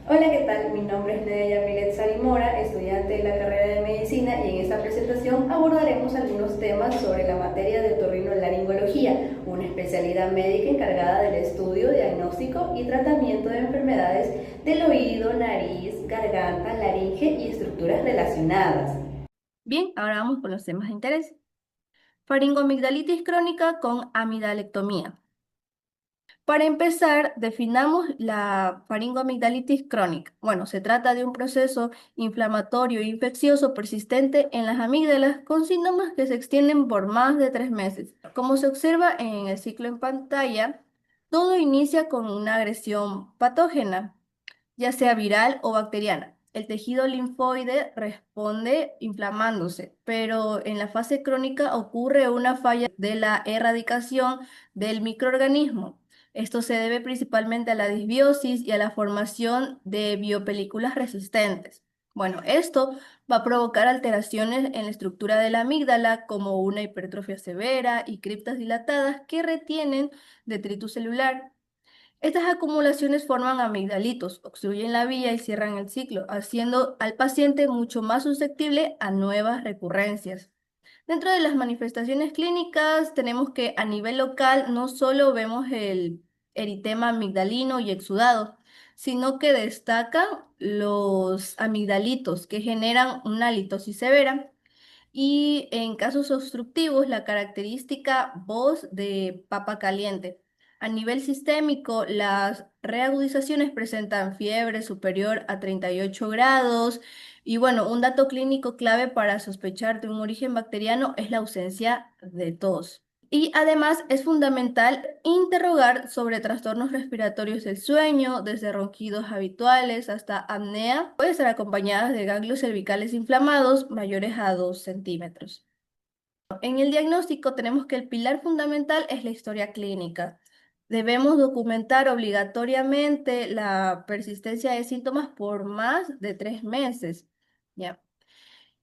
Hola, ¿qué tal? Mi nombre es Nedia Yamilet Sarimora, estudiante de la carrera de Medicina, y en esta presentación abordaremos algunos temas sobre la materia de otorrinolaringología, una especialidad médica encargada del estudio, diagnóstico y tratamiento de enfermedades del oído, nariz, garganta, laringe y estructuras relacionadas. Bien, ahora vamos con los temas de interés. Faringoamigdalitis crónica con amidalectomía. Para empezar, definamos la faringoamigdalitis crónica. Bueno, se trata de un proceso inflamatorio e infeccioso persistente en las amígdalas con síntomas que se extienden por más de 3 meses. Como se observa en el ciclo en pantalla, todo inicia con una agresión patógena, ya sea viral o bacteriana. El tejido linfoide responde inflamándose, pero en la fase crónica ocurre una falla de la erradicación del microorganismo. Esto se debe principalmente a la disbiosis y a la formación de biopelículas resistentes. Bueno, esto va a provocar alteraciones en la estructura de la amígdala, como una hipertrofia severa y criptas dilatadas que retienen detritus celular. Estas acumulaciones forman amigdalitos, obstruyen la vía y cierran el ciclo, haciendo al paciente mucho más susceptible a nuevas recurrencias. Dentro de las manifestaciones clínicas, tenemos que a nivel local no solo vemos el eritema amigdalino y exudado, sino que destacan los amigdalitos que generan una litosis severa. Y en casos obstructivos, la característica voz de papa caliente. A nivel sistémico, las reagudizaciones presentan fiebre superior a 38 grados. Y bueno, un dato clínico clave para sospechar de un origen bacteriano es la ausencia de tos. Y además es fundamental interrogar sobre trastornos respiratorios del sueño, desde ronquidos habituales hasta apnea. Pueden estar acompañadas de ganglios cervicales inflamados mayores a 2 centímetros. En el diagnóstico tenemos que el pilar fundamental es la historia clínica. Debemos documentar obligatoriamente la persistencia de síntomas por más de 3 meses. ¿Ya?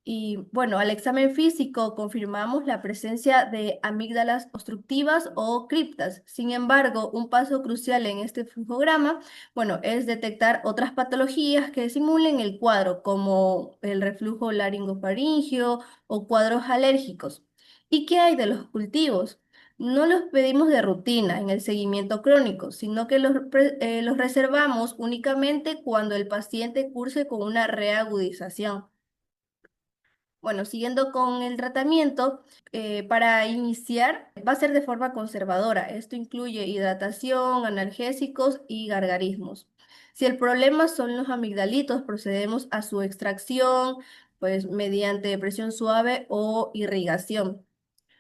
Y bueno, al examen físico confirmamos la presencia de amígdalas obstructivas o criptas. Sin embargo, un paso crucial en este flujograma, bueno, es detectar otras patologías que simulen el cuadro, como el reflujo laringofaringeo o cuadros alérgicos. ¿Y qué hay de los cultivos? No los pedimos de rutina en el seguimiento crónico, sino que los reservamos únicamente cuando el paciente curse con una reagudización. Bueno, siguiendo con el tratamiento, para iniciar va a ser de forma conservadora. Esto incluye hidratación, analgésicos y gargarismos. Si el problema son los amigdalitos, procedemos a su extracción, pues mediante presión suave o irrigación.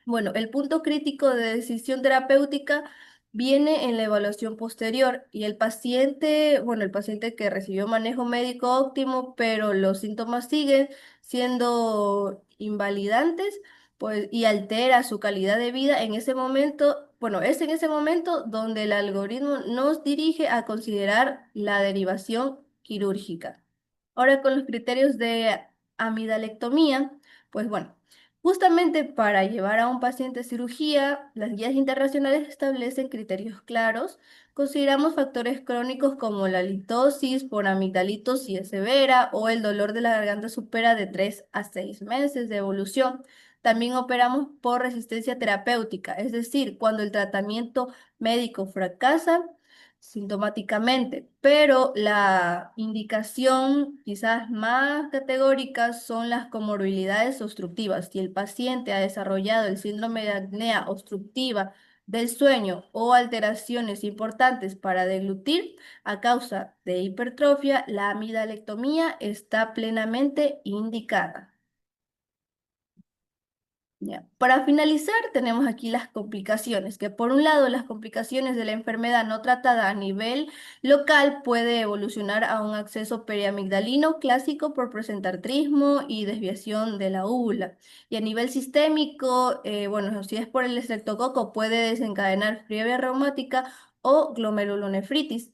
Bueno, el punto crítico de decisión terapéutica viene en la evaluación posterior y el paciente, bueno, el paciente que recibió manejo médico óptimo, pero los síntomas siguen siendo invalidantes, pues, y altera su calidad de vida en ese momento, bueno, es en ese momento donde el algoritmo nos dirige a considerar la derivación quirúrgica. Ahora con los criterios de amidalectomía, pues bueno. Justamente para llevar a un paciente a cirugía, las guías internacionales establecen criterios claros. Consideramos factores crónicos como la litosis por amigdalitis severa o el dolor de la garganta supera de 3 a 6 meses de evolución. También operamos por resistencia terapéutica, es decir, cuando el tratamiento médico fracasa sintomáticamente, pero la indicación quizás más categórica son las comorbilidades obstructivas. Si el paciente ha desarrollado el síndrome de apnea obstructiva del sueño o alteraciones importantes para deglutir a causa de hipertrofia, la amidalectomía está plenamente indicada. Ya. Para finalizar, tenemos aquí las complicaciones, que por un lado las complicaciones de la enfermedad no tratada a nivel local puede evolucionar a un acceso periamigdalino clásico por presentartrismo y desviación de la úvula. Y a nivel sistémico, bueno, si es por el estreptococo, puede desencadenar fiebre reumática o glomerulonefritis.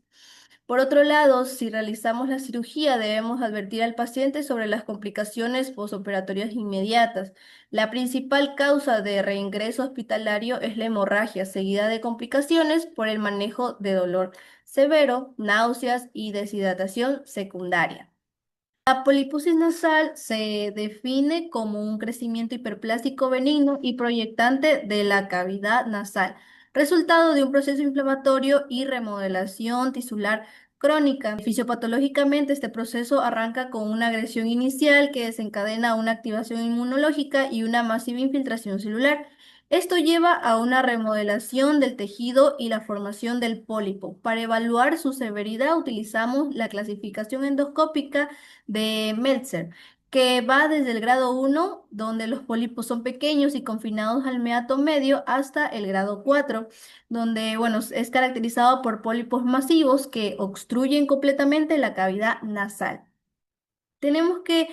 Por otro lado, si realizamos la cirugía, debemos advertir al paciente sobre las complicaciones posoperatorias inmediatas. La principal causa de reingreso hospitalario es la hemorragia, seguida de complicaciones por el manejo de dolor severo, náuseas y deshidratación secundaria. La poliposis nasal se define como un crecimiento hiperplástico benigno y proyectante de la cavidad nasal, resultado de un proceso inflamatorio y remodelación tisular crónica. Fisiopatológicamente, este proceso arranca con una agresión inicial que desencadena una activación inmunológica y una masiva infiltración celular. Esto lleva a una remodelación del tejido y la formación del pólipo. Para evaluar su severidad, utilizamos la clasificación endoscópica de Meltzer, que va desde el grado 1, donde los pólipos son pequeños y confinados al meato medio, hasta el grado 4, donde, bueno, es caracterizado por pólipos masivos que obstruyen completamente la cavidad nasal. Tenemos que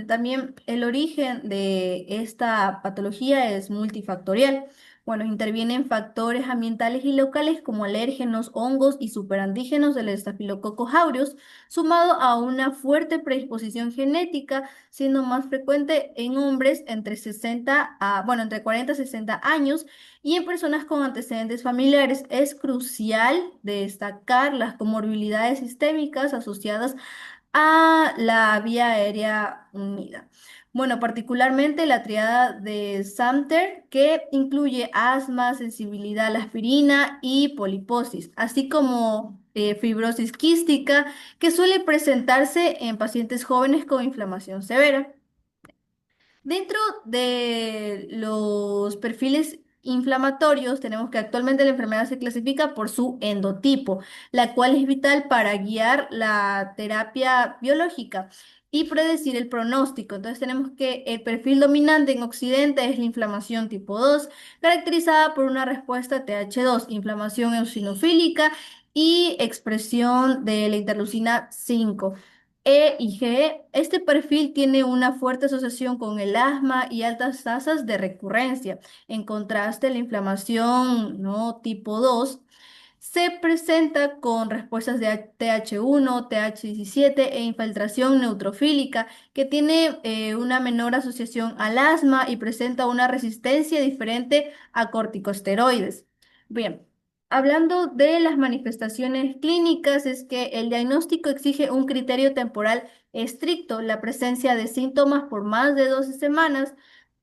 también el origen de esta patología es multifactorial. Bueno, intervienen factores ambientales y locales como alérgenos, hongos y superantígenos del Staphylococcus aureus, sumado a una fuerte predisposición genética, siendo más frecuente en hombres entre 60 a, bueno, entre 40 y 60 años y en personas con antecedentes familiares. Es crucial destacar las comorbilidades sistémicas asociadas a la vía aérea unida. Bueno, particularmente la triada de Samter, que incluye asma, sensibilidad a la aspirina y poliposis, así como fibrosis quística, que suele presentarse en pacientes jóvenes con inflamación severa. Dentro de los perfiles inflamatorios, tenemos que actualmente la enfermedad se clasifica por su endotipo, la cual es vital para guiar la terapia biológica y predecir el pronóstico. Entonces tenemos que el perfil dominante en Occidente es la inflamación tipo 2, caracterizada por una respuesta TH2, inflamación eosinofílica y expresión de la interleucina 5. E y G, este perfil tiene una fuerte asociación con el asma y altas tasas de recurrencia. En contraste, la inflamación no tipo 2 se presenta con respuestas de TH1, TH17 e infiltración neutrofílica, que tiene una menor asociación al asma y presenta una resistencia diferente a corticosteroides. Bien. Hablando de las manifestaciones clínicas, es que el diagnóstico exige un criterio temporal estricto, la presencia de síntomas por más de 12 semanas.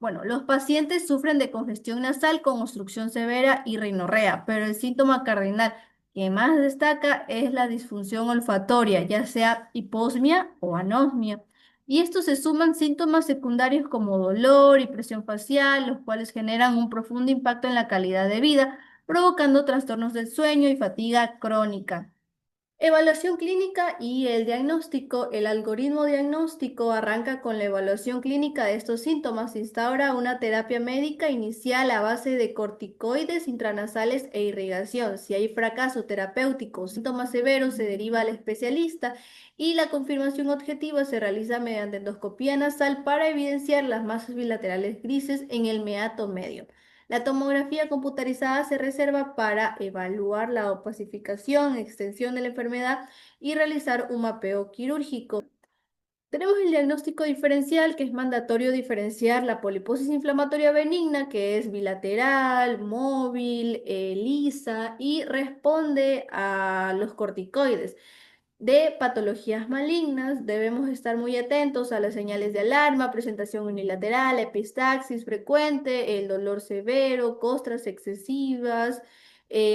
Bueno, los pacientes sufren de congestión nasal con obstrucción severa y rinorrea, pero el síntoma cardinal que más destaca es la disfunción olfatoria, ya sea hiposmia o anosmia. Y estos se suman síntomas secundarios como dolor y presión facial, los cuales generan un profundo impacto en la calidad de vida, provocando trastornos del sueño y fatiga crónica. Evaluación clínica y el diagnóstico. El algoritmo diagnóstico arranca con la evaluación clínica de estos síntomas. Instaura una terapia médica inicial a base de corticoides intranasales e irrigación. Si hay fracaso terapéutico o síntomas severos, se deriva al especialista y la confirmación objetiva se realiza mediante endoscopía nasal para evidenciar las masas bilaterales grises en el meato medio. La tomografía computarizada se reserva para evaluar la opacificación, extensión de la enfermedad y realizar un mapeo quirúrgico. Tenemos el diagnóstico diferencial, que es mandatorio diferenciar la poliposis inflamatoria benigna, que es bilateral, móvil, lisa y responde a los corticoides. De patologías malignas, debemos estar muy atentos a las señales de alarma, presentación unilateral, epistaxis frecuente, el dolor severo, costras excesivas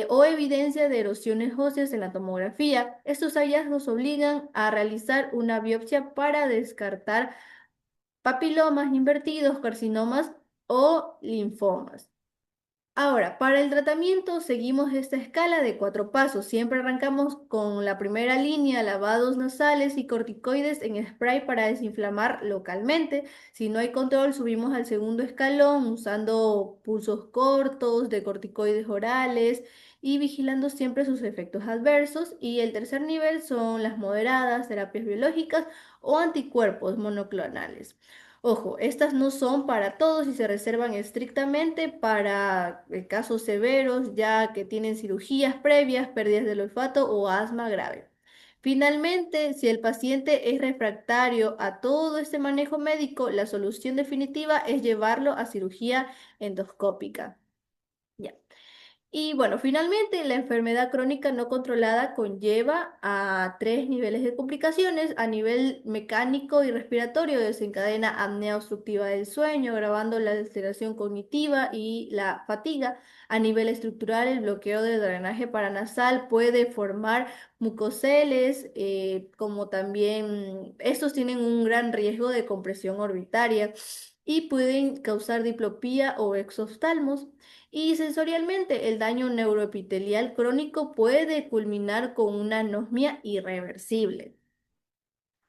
o evidencia de erosiones óseas en la tomografía. Estos hallazgos obligan a realizar una biopsia para descartar papilomas invertidos, carcinomas o linfomas. Ahora, para el tratamiento seguimos esta escala de 4 pasos. Siempre arrancamos con la primera línea, lavados nasales y corticoides en spray para desinflamar localmente. Si no hay control, subimos al segundo escalón usando pulsos cortos de corticoides orales y vigilando siempre sus efectos adversos. Y el tercer nivel son las moderadas, terapias biológicas o anticuerpos monoclonales. Ojo, estas no son para todos y se reservan estrictamente para casos severos, ya que tienen cirugías previas, pérdidas del olfato o asma grave. Finalmente, si el paciente es refractario a todo este manejo médico, la solución definitiva es llevarlo a cirugía endoscópica. Ya. Y bueno, finalmente la enfermedad crónica no controlada conlleva a tres niveles de complicaciones. A nivel mecánico y respiratorio desencadena apnea obstructiva del sueño, agravando la alteración cognitiva y la fatiga. A nivel estructural, el bloqueo del drenaje paranasal puede formar mucoceles, como también estos tienen un gran riesgo de compresión orbitaria y pueden causar diplopía o exoftalmos. Y sensorialmente, el daño neuroepitelial crónico puede culminar con una anosmia irreversible.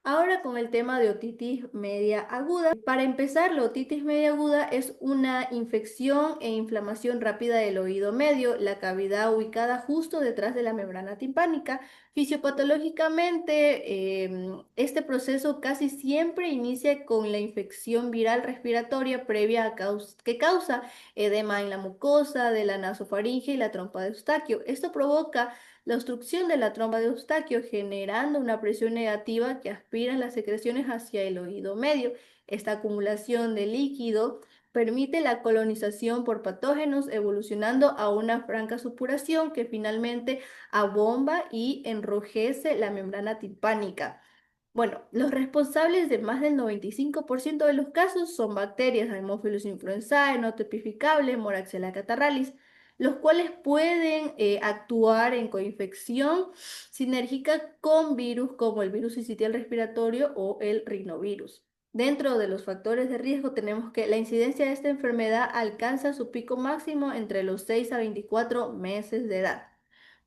Ahora con el tema de otitis media aguda. Para empezar, la otitis media aguda es una infección e inflamación rápida del oído medio, la cavidad ubicada justo detrás de la membrana timpánica. Fisiopatológicamente, este proceso casi siempre inicia con la infección viral respiratoria previa que causa edema en la mucosa de la nasofaringe y la trompa de Eustaquio. Esto provoca la obstrucción de la trompa de Eustaquio generando una presión negativa que aspira las secreciones hacia el oído medio. Esta acumulación de líquido permite la colonización por patógenos, evolucionando a una franca supuración que finalmente abomba y enrojece la membrana timpánica. Bueno, los responsables de más del 95% de los casos son bacterias, Haemophilus influenzae, no tipificable, Moraxella catarrhalis, los cuales pueden actuar en coinfección sinérgica con virus como el virus sincitial respiratorio o el rinovirus. Dentro de los factores de riesgo tenemos que la incidencia de esta enfermedad alcanza su pico máximo entre los 6 a 24 meses de edad.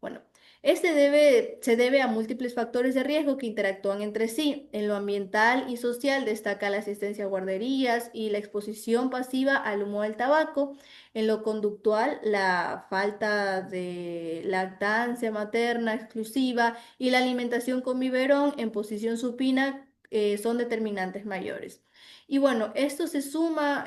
Bueno, se debe a múltiples factores de riesgo que interactúan entre sí. En lo ambiental y social destaca la asistencia a guarderías y la exposición pasiva al humo del tabaco. En lo conductual, la falta de lactancia materna exclusiva y la alimentación con biberón en posición supina son determinantes mayores. Y bueno, esto se suma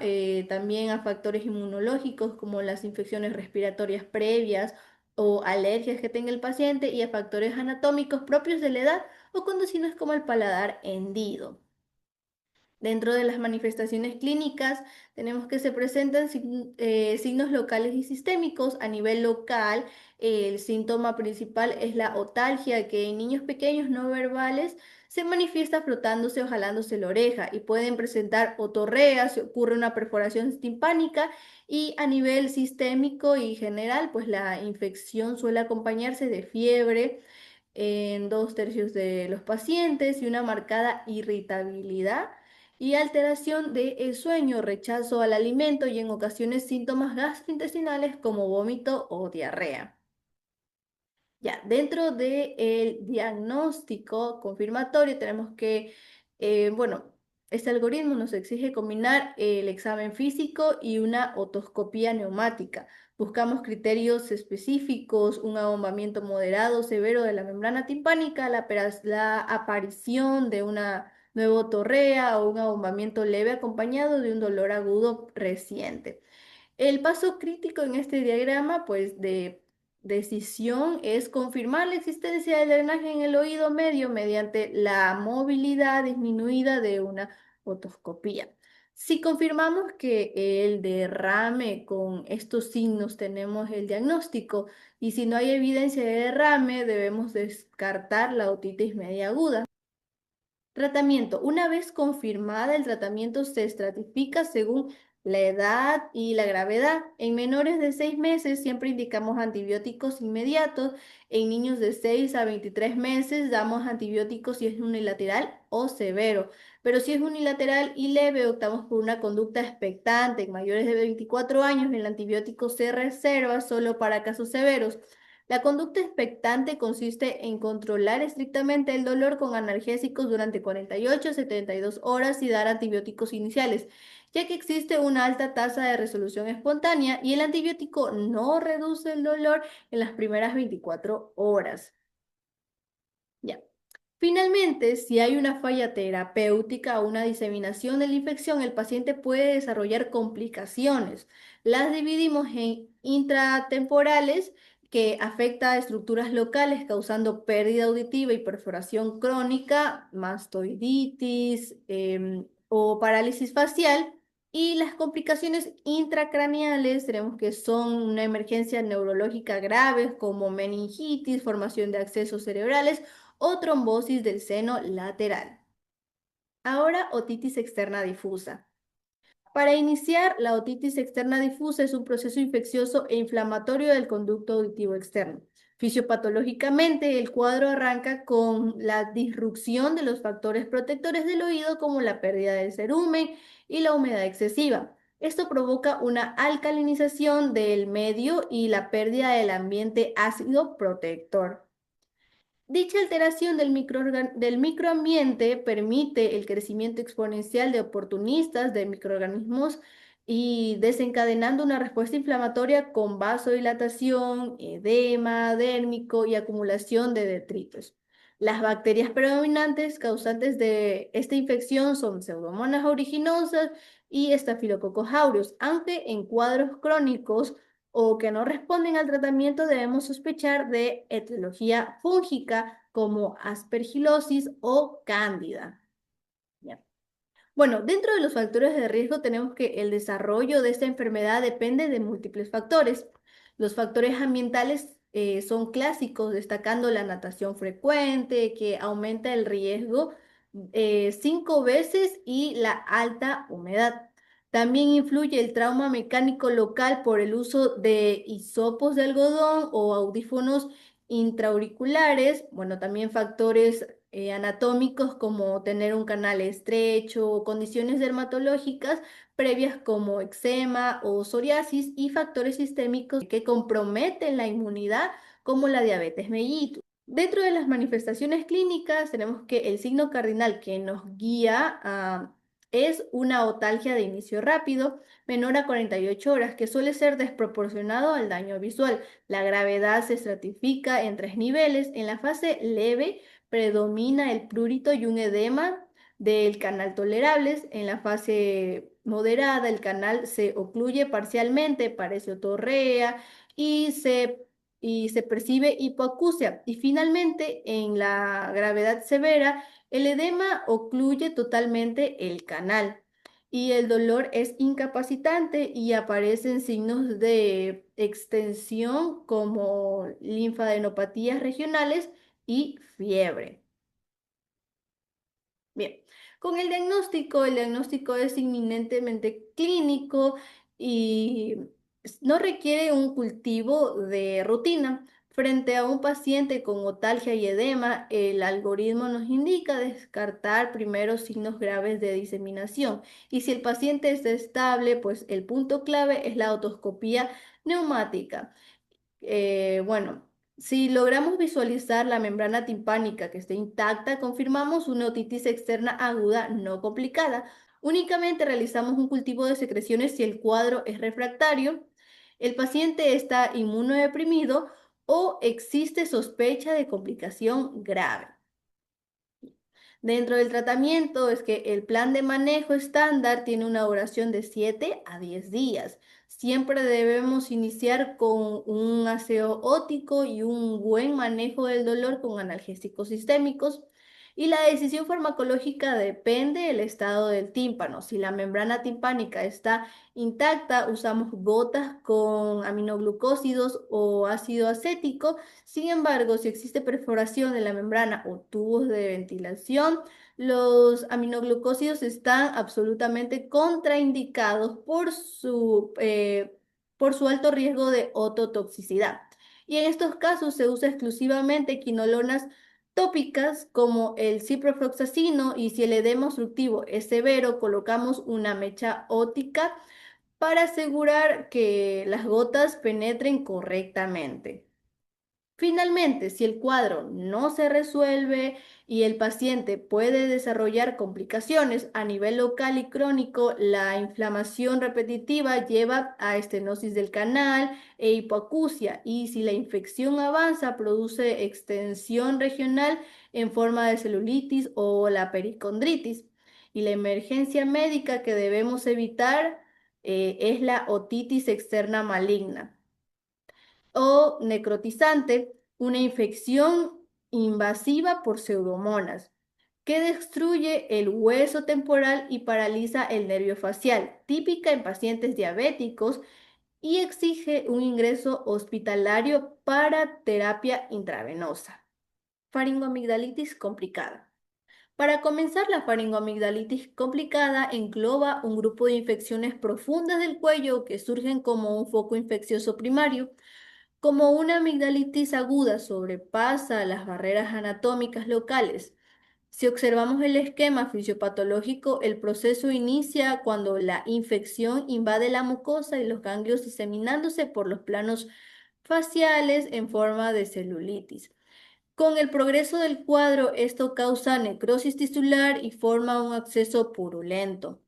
también a factores inmunológicos como las infecciones respiratorias previas o alergias que tenga el paciente y a factores anatómicos propios de la edad o condiciones como el paladar hendido. Dentro de las manifestaciones clínicas tenemos que se presentan signos locales y sistémicos. A nivel local, el síntoma principal es la otalgia, que en niños pequeños no verbales se manifiesta frotándose o jalándose la oreja y pueden presentar otorrea si ocurre una perforación timpánica. Y a nivel sistémico y general, pues la infección suele acompañarse de fiebre en 2/3 de los pacientes y una marcada irritabilidad y alteración del sueño, rechazo al alimento y en ocasiones síntomas gastrointestinales como vómito o diarrea. Ya, dentro del diagnóstico confirmatorio tenemos que, bueno, este algoritmo nos exige combinar el examen físico y una otoscopía neumática. Buscamos criterios específicos, un abombamiento moderado, severo de la membrana timpánica, la aparición de una nueva otorrea o un abombamiento leve acompañado de un dolor agudo reciente. El paso crítico en este diagrama, pues, de decisión es confirmar la existencia del drenaje en el oído medio mediante la movilidad disminuida de una otoscopía. Si confirmamos que el derrame con estos signos tenemos el diagnóstico y si no hay evidencia de derrame, debemos descartar la otitis media aguda. Tratamiento. Una vez confirmada, el tratamiento se estratifica según la edad y la gravedad. En menores de 6 meses siempre indicamos antibióticos inmediatos. En niños de 6 a 23 meses damos antibióticos si es unilateral o severo. Pero si es unilateral y leve, optamos por una conducta expectante. En mayores de 24 años, el antibiótico se reserva solo para casos severos. La conducta expectante consiste en controlar estrictamente el dolor con analgésicos durante 48 a 72 horas y dar antibióticos iniciales, ya que existe una alta tasa de resolución espontánea y el antibiótico no reduce el dolor en las primeras 24 horas. Ya. Finalmente, si hay una falla terapéutica o una diseminación de la infección, el paciente puede desarrollar complicaciones. Las dividimos en intratemporales, que afecta a estructuras locales causando pérdida auditiva y perforación crónica, mastoiditis, o parálisis facial. Y las complicaciones intracraneales tenemos que son una emergencia neurológica grave como meningitis, formación de accesos cerebrales o trombosis del seno lateral. Ahora, otitis externa difusa. Para iniciar, la otitis externa difusa es un proceso infeccioso e inflamatorio del conducto auditivo externo. Fisiopatológicamente, el cuadro arranca con la disrupción de los factores protectores del oído, como la pérdida del cerumen y la humedad excesiva. Esto provoca una alcalinización del medio y la pérdida del ambiente ácido protector. Dicha alteración del microambiente permite el crecimiento exponencial de oportunistas de microorganismos y desencadenando una respuesta inflamatoria con vasodilatación, edema dérmico y acumulación de detritos. Las bacterias predominantes causantes de esta infección son Pseudomonas aeruginosa y Staphylococcus aureus, aunque en cuadros crónicos o que no responden al tratamiento, debemos sospechar de etiología fúngica como aspergilosis o cándida. Bien. Bueno, dentro de los factores de riesgo tenemos que el desarrollo de esta enfermedad depende de múltiples factores. Los factores ambientales son clásicos, destacando la natación frecuente, que aumenta el riesgo 5 veces, y la alta humedad. También influye el trauma mecánico local por el uso de hisopos de algodón o audífonos intraauriculares. Bueno, también factores anatómicos como tener un canal estrecho o condiciones dermatológicas previas como eczema o psoriasis, y factores sistémicos que comprometen la inmunidad como la diabetes mellitus. Dentro de las manifestaciones clínicas tenemos que el signo cardinal que nos guía es una otalgia de inicio rápido, menor a 48 horas, que suele ser desproporcionado al daño visual. La gravedad se estratifica en 3 niveles. En la fase leve predomina el prurito y un edema del canal tolerables. En la fase moderada, el canal se ocluye parcialmente, parece otorrea y se percibe hipoacusia. Y finalmente, en la gravedad severa, el edema ocluye totalmente el canal y el dolor es incapacitante, y aparecen signos de extensión como linfadenopatías regionales y fiebre. Bien, con el diagnóstico es inminentemente clínico y no requiere un cultivo de rutina. Frente a un paciente con otalgia y edema, el algoritmo nos indica descartar primero signos graves de diseminación. Y si el paciente está estable, pues el punto clave es la otoscopía neumática. Bueno, si logramos visualizar la membrana timpánica que esté intacta, confirmamos una otitis externa aguda no complicada. Únicamente realizamos un cultivo de secreciones si el cuadro es refractario, el paciente está inmunodeprimido o existe sospecha de complicación grave. Dentro del tratamiento es que el plan de manejo estándar tiene una duración de 7 a 10 días. Siempre debemos iniciar con un aseo óptico y un buen manejo del dolor con analgésicos sistémicos. Y la decisión farmacológica depende del estado del tímpano. Si la membrana timpánica está intacta, usamos gotas con aminoglucósidos o ácido acético. Sin embargo, si existe perforación de la membrana o tubos de ventilación, los aminoglucósidos están absolutamente contraindicados por su alto riesgo de ototoxicidad. Y en estos casos se usa exclusivamente quinolonas tópicas como el ciprofloxacino, y si el edema obstructivo es severo, colocamos una mecha óptica para asegurar que las gotas penetren correctamente. Finalmente, si el cuadro no se resuelve y el paciente puede desarrollar complicaciones a nivel local y crónico, la inflamación repetitiva lleva a estenosis del canal e hipoacusia, y si la infección avanza, produce extensión regional en forma de celulitis o la pericondritis. Y la emergencia médica que debemos evitar es la otitis externa maligna o necrotizante, una infección invasiva por pseudomonas que destruye el hueso temporal y paraliza el nervio facial, típica en pacientes diabéticos, y exige un ingreso hospitalario para terapia intravenosa. Faringoamigdalitis complicada. Para comenzar, la faringoamigdalitis complicada engloba un grupo de infecciones profundas del cuello que surgen como un foco infeccioso primario. Como una amigdalitis aguda sobrepasa las barreras anatómicas locales, si observamos el esquema fisiopatológico, el proceso inicia cuando la infección invade la mucosa y los ganglios, diseminándose por los planos faciales en forma de celulitis. Con el progreso del cuadro, esto causa necrosis tisular y forma un acceso purulento.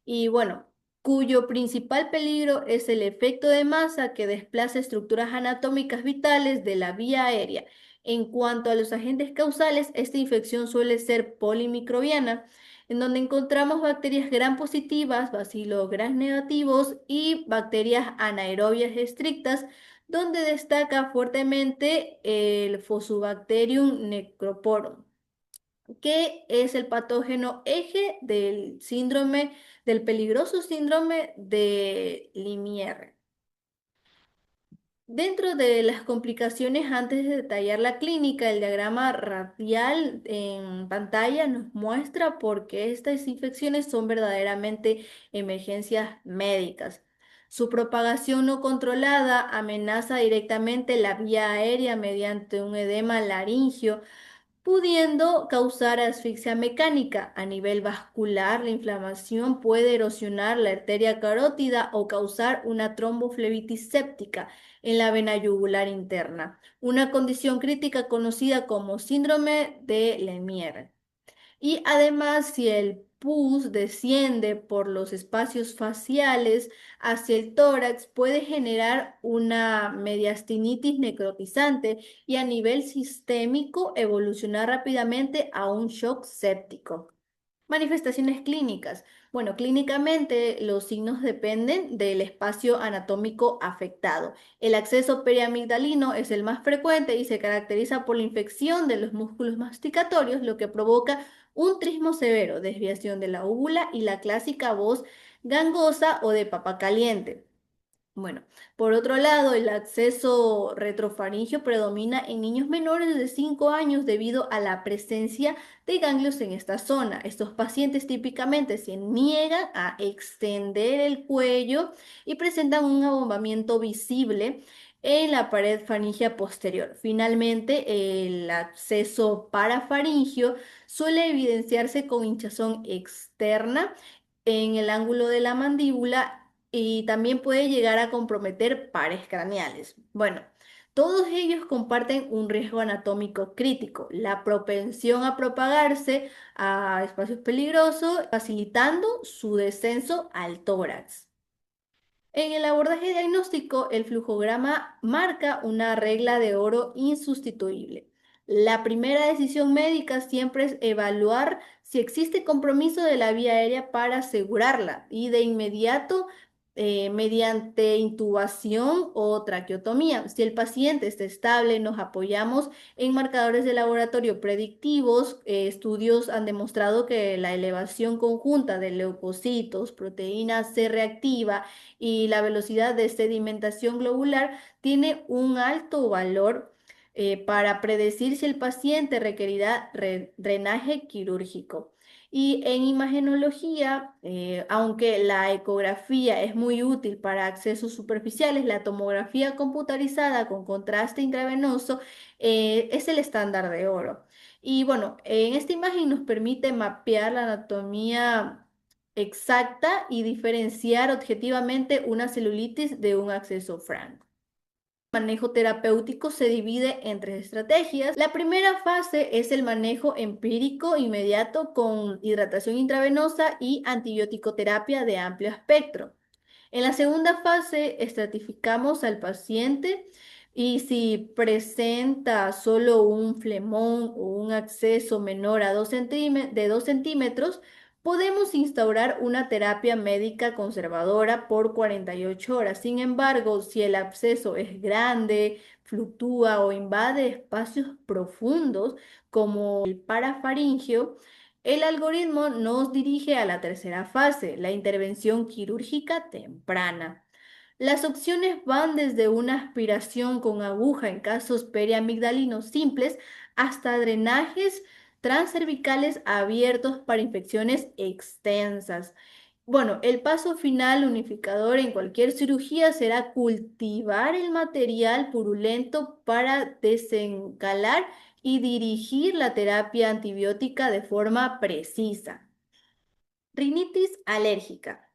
Y bueno, cuyo principal peligro es el efecto de masa que desplaza estructuras anatómicas vitales de la vía aérea. En cuanto a los agentes causales, esta infección suele ser polimicrobiana, en donde encontramos bacterias gram positivas, bacilos gram negativos y bacterias anaerobias estrictas, donde destaca fuertemente el Fusobacterium necroporum, que es el patógeno eje del peligroso síndrome de Limier. Dentro de las complicaciones, antes de detallar la clínica, el diagrama radial en pantalla nos muestra por qué estas infecciones son verdaderamente emergencias médicas. Su propagación no controlada amenaza directamente la vía aérea mediante un edema laringio, pudiendo causar asfixia mecánica. A nivel vascular, la inflamación puede erosionar la arteria carótida o causar una tromboflebitis séptica en la vena yugular interna, una condición crítica conocida como síndrome de Lemierre. Y además, si el pus desciende por los espacios faciales hacia el tórax, puede generar una mediastinitis necrotizante y a nivel sistémico evolucionar rápidamente a un shock séptico. Manifestaciones clínicas. Bueno, clínicamente los signos dependen del espacio anatómico afectado. El acceso periamigdalino es el más frecuente y se caracteriza por la infección de los músculos masticatorios, lo que provoca un trismo severo, desviación de la úvula y la clásica voz gangosa o de papa caliente. Bueno, por otro lado, el acceso retrofaringio predomina en niños menores de 5 años debido a la presencia de ganglios en esta zona. Estos pacientes típicamente se niegan a extender el cuello y presentan un abombamiento visible en la pared faríngea posterior. Finalmente, el acceso parafaringio suele evidenciarse con hinchazón externa en el ángulo de la mandíbula y también puede llegar a comprometer pares craneales. Bueno, todos ellos comparten un riesgo anatómico crítico, la propensión a propagarse a espacios peligrosos, facilitando su descenso al tórax. En el abordaje diagnóstico, el flujograma marca una regla de oro insustituible. La primera decisión médica siempre es evaluar si existe compromiso de la vía aérea para asegurarla, y de inmediato mediante intubación o traqueotomía. Si el paciente está estable, nos apoyamos en marcadores de laboratorio predictivos. Estudios han demostrado que la elevación conjunta de leucocitos, proteína C reactiva y la velocidad de sedimentación globular tiene un alto valor para predecir si el paciente requerirá drenaje quirúrgico. Y en imagenología, aunque la ecografía es muy útil para accesos superficiales, la tomografía computarizada con contraste intravenoso es el estándar de oro. Y bueno, en esta imagen nos permite mapear la anatomía exacta y diferenciar objetivamente una celulitis de un acceso franco. El manejo terapéutico se divide en tres estrategias. La primera fase es el manejo empírico inmediato con hidratación intravenosa y antibiótico terapia de amplio espectro. En la segunda fase, estratificamos al paciente y si presenta solo un flemón o un absceso menor a 2 centímetros, podemos instaurar una terapia médica conservadora por 48 horas. Sin embargo, si el absceso es grande, fluctúa o invade espacios profundos como el parafaringio, el algoritmo nos dirige a la tercera fase, la intervención quirúrgica temprana. Las opciones van desde una aspiración con aguja en casos periamigdalinos simples hasta drenajes transcervicales abiertos para infecciones extensas. Bueno, el paso final unificador en cualquier cirugía será cultivar el material purulento para desencalar y dirigir la terapia antibiótica de forma precisa. Rinitis alérgica.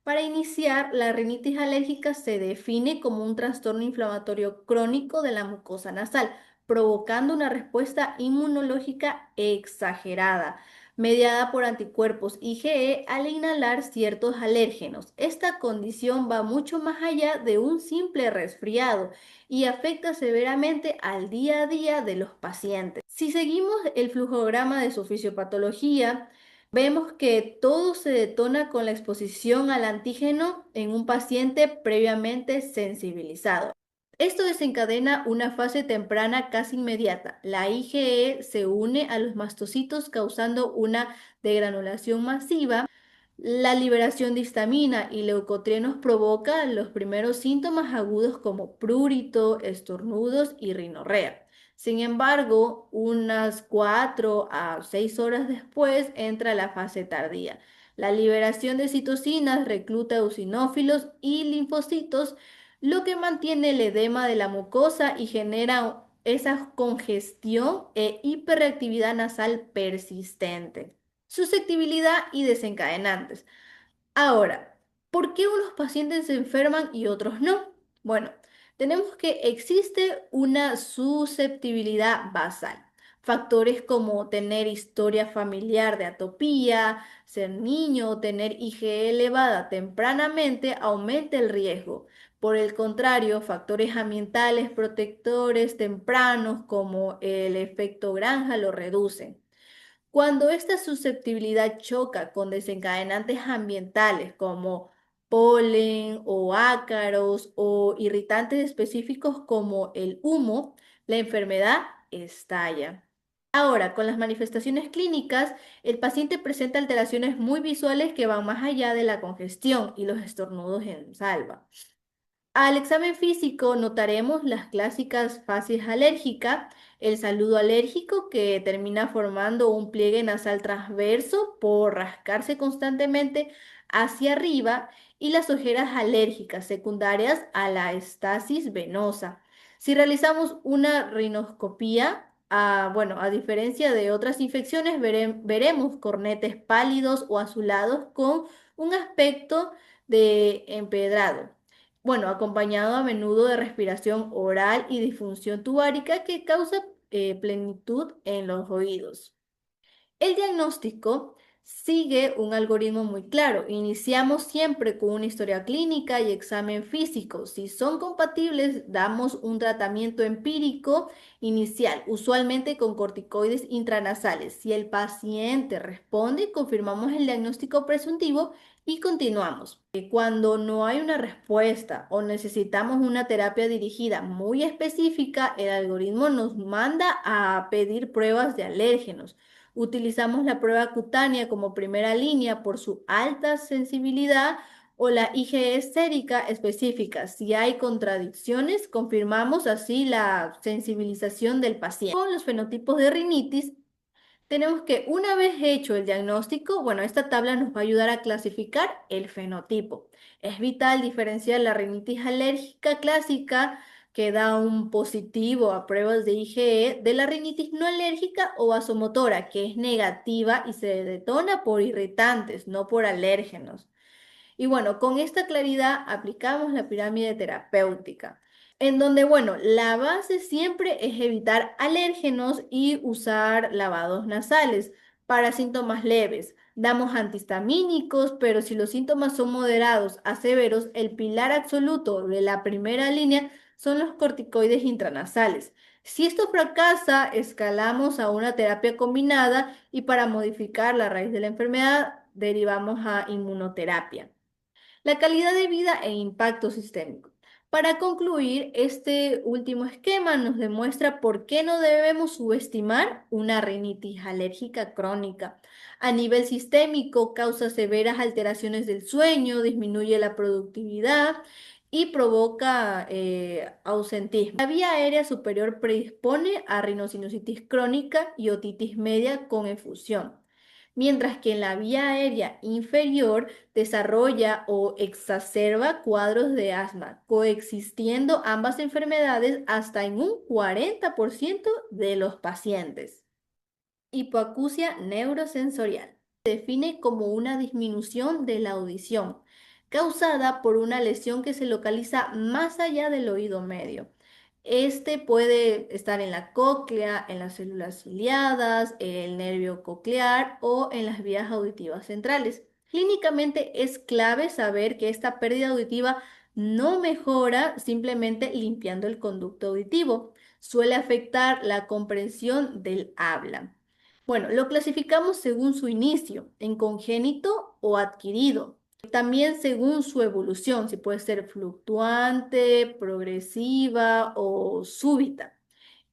Para iniciar, la rinitis alérgica se define como un trastorno inflamatorio crónico de la mucosa nasal, provocando una respuesta inmunológica exagerada, mediada por anticuerpos IgE al inhalar ciertos alérgenos. Esta condición va mucho más allá de un simple resfriado y afecta severamente al día a día de los pacientes. Si seguimos el flujograma de su fisiopatología, vemos que todo se detona con la exposición al antígeno en un paciente previamente sensibilizado. Esto desencadena una fase temprana casi inmediata. La IgE se une a los mastocitos causando una degranulación masiva. La liberación de histamina y leucotrienos provoca los primeros síntomas agudos como prurito, estornudos y rinorrea. Sin embargo, unas 4 a 6 horas después entra la fase tardía. La liberación de citocinas recluta eosinófilos y linfocitos, lo que mantiene el edema de la mucosa y genera esa congestión e hiperreactividad nasal persistente. Susceptibilidad y desencadenantes. Ahora, ¿por qué unos pacientes se enferman y otros no? Bueno, tenemos que existe una susceptibilidad basal. Factores como tener historia familiar de atopía, ser niño o tener IgE elevada tempranamente aumenta el riesgo. Por el contrario, factores ambientales protectores tempranos como el efecto granja lo reducen. Cuando esta susceptibilidad choca con desencadenantes ambientales como polen o ácaros o irritantes específicos como el humo, la enfermedad estalla. Ahora, con las manifestaciones clínicas, el paciente presenta alteraciones muy visuales que van más allá de la congestión y los estornudos en salva. Al examen físico notaremos las clásicas fases alérgicas, el saludo alérgico que termina formando un pliegue nasal transverso por rascarse constantemente hacia arriba y las ojeras alérgicas secundarias a la estasis venosa. Si realizamos una rinoscopía, bueno, a diferencia de otras infecciones, veremos cornetes pálidos o azulados con un aspecto de empedrado. Bueno, acompañado a menudo de respiración oral y disfunción tubárica que causa plenitud en los oídos. El diagnóstico sigue un algoritmo muy claro. Iniciamos siempre con una historia clínica y examen físico. Si son compatibles, damos un tratamiento empírico inicial, usualmente con corticoides intranasales. Si el paciente responde, confirmamos el diagnóstico presuntivo y continuamos. Cuando no hay una respuesta o necesitamos una terapia dirigida muy específica, el algoritmo nos manda a pedir pruebas de alérgenos. Utilizamos la prueba cutánea como primera línea por su alta sensibilidad o la IgE sérica específica. Si hay contradicciones, confirmamos así la sensibilización del paciente. Con los fenotipos de rinitis, tenemos que una vez hecho el diagnóstico, bueno, esta tabla nos va a ayudar a clasificar el fenotipo. Es vital diferenciar la rinitis alérgica clásica que da un positivo a pruebas de IgE de la rinitis no alérgica o vasomotora que es negativa y se detona por irritantes, no por alérgenos. Y bueno, con esta claridad aplicamos la pirámide terapéutica. en donde, bueno, la base siempre es evitar alérgenos y usar lavados nasales para síntomas leves. Damos antihistamínicos, pero si los síntomas son moderados a severos, el pilar absoluto de la primera línea son los corticoides intranasales. Si esto fracasa, escalamos a una terapia combinada y para modificar la raíz de la enfermedad, derivamos a inmunoterapia. La calidad de vida e impacto sistémico. Para concluir, este último esquema nos demuestra por qué no debemos subestimar una rinitis alérgica crónica. A nivel sistémico, causa severas alteraciones del sueño, disminuye la productividad y provoca ausentismo. La vía aérea superior predispone a rinosinusitis crónica y otitis media con efusión, mientras que en la vía aérea inferior desarrolla o exacerba cuadros de asma, coexistiendo ambas enfermedades hasta en un 40% de los pacientes. Hipoacusia neurosensorial. Se define como una disminución de la audición, causada por una lesión que se localiza más allá del oído medio. Este puede estar en la cóclea, en las células ciliadas, el nervio coclear o en las vías auditivas centrales. Clínicamente es clave saber que esta pérdida auditiva no mejora simplemente limpiando el conducto auditivo. Suele afectar la comprensión del habla. Bueno, lo clasificamos según su inicio, en congénito o adquirido. También según su evolución, si puede ser fluctuante, progresiva o súbita.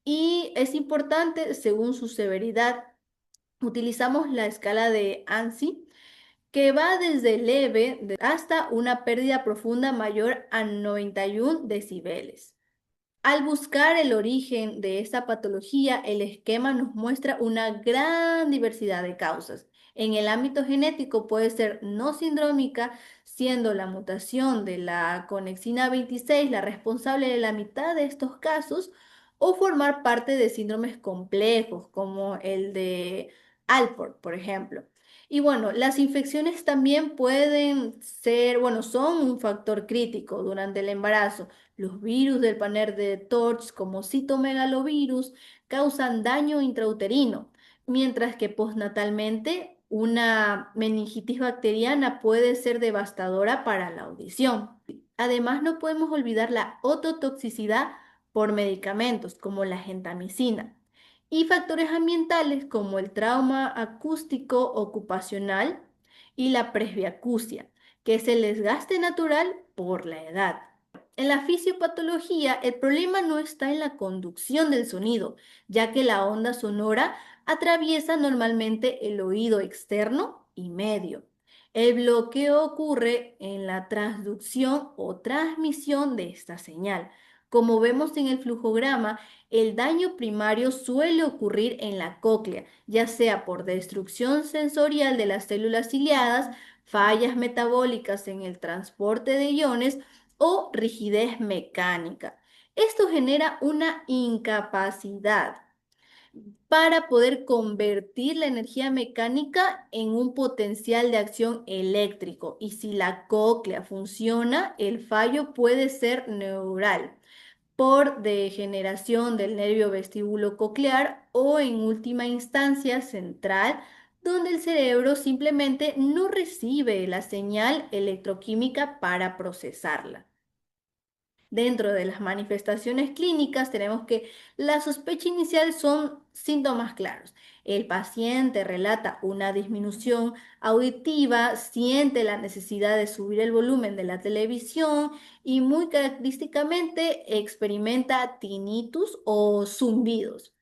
Y es importante según su severidad. Utilizamos la escala de ANSI, que va desde leve hasta una pérdida profunda mayor a 91 decibeles. Al buscar el origen de esta patología, el esquema nos muestra una gran diversidad de causas. En el ámbito genético puede ser no sindrómica, siendo la mutación de la conexina 26 la responsable de la mitad de estos casos, o formar parte de síndromes complejos, como el de Alport, por ejemplo. Y bueno, las infecciones también pueden ser, bueno, son un factor crítico durante el embarazo. Los virus del panel de TORCH, como citomegalovirus, causan daño intrauterino, mientras que postnatalmente una meningitis bacteriana puede ser devastadora para la audición. Además, no podemos olvidar la ototoxicidad por medicamentos, como la gentamicina, y factores ambientales como el trauma acústico ocupacional y la presbiacusia, que es el desgaste natural por la edad. En la fisiopatología, el problema no está en la conducción del sonido, ya que la onda sonora atraviesa normalmente el oído externo y medio. El bloqueo ocurre en la transducción o transmisión de esta señal. Como vemos en el flujograma, el daño primario suele ocurrir en la cóclea, ya sea por destrucción sensorial de las células ciliadas, fallas metabólicas en el transporte de iones o rigidez mecánica. Esto genera una incapacidad para poder convertir la energía mecánica en un potencial de acción eléctrico. Y si la cóclea funciona, el fallo puede ser neural por degeneración del nervio vestíbulo coclear o en última instancia central, donde el cerebro simplemente no recibe la señal electroquímica para procesarla. Dentro de las manifestaciones clínicas tenemos que la sospecha inicial son síntomas claros. El paciente relata una disminución auditiva, siente la necesidad de subir el volumen de la televisión y muy característicamente experimenta tinnitus o zumbidos.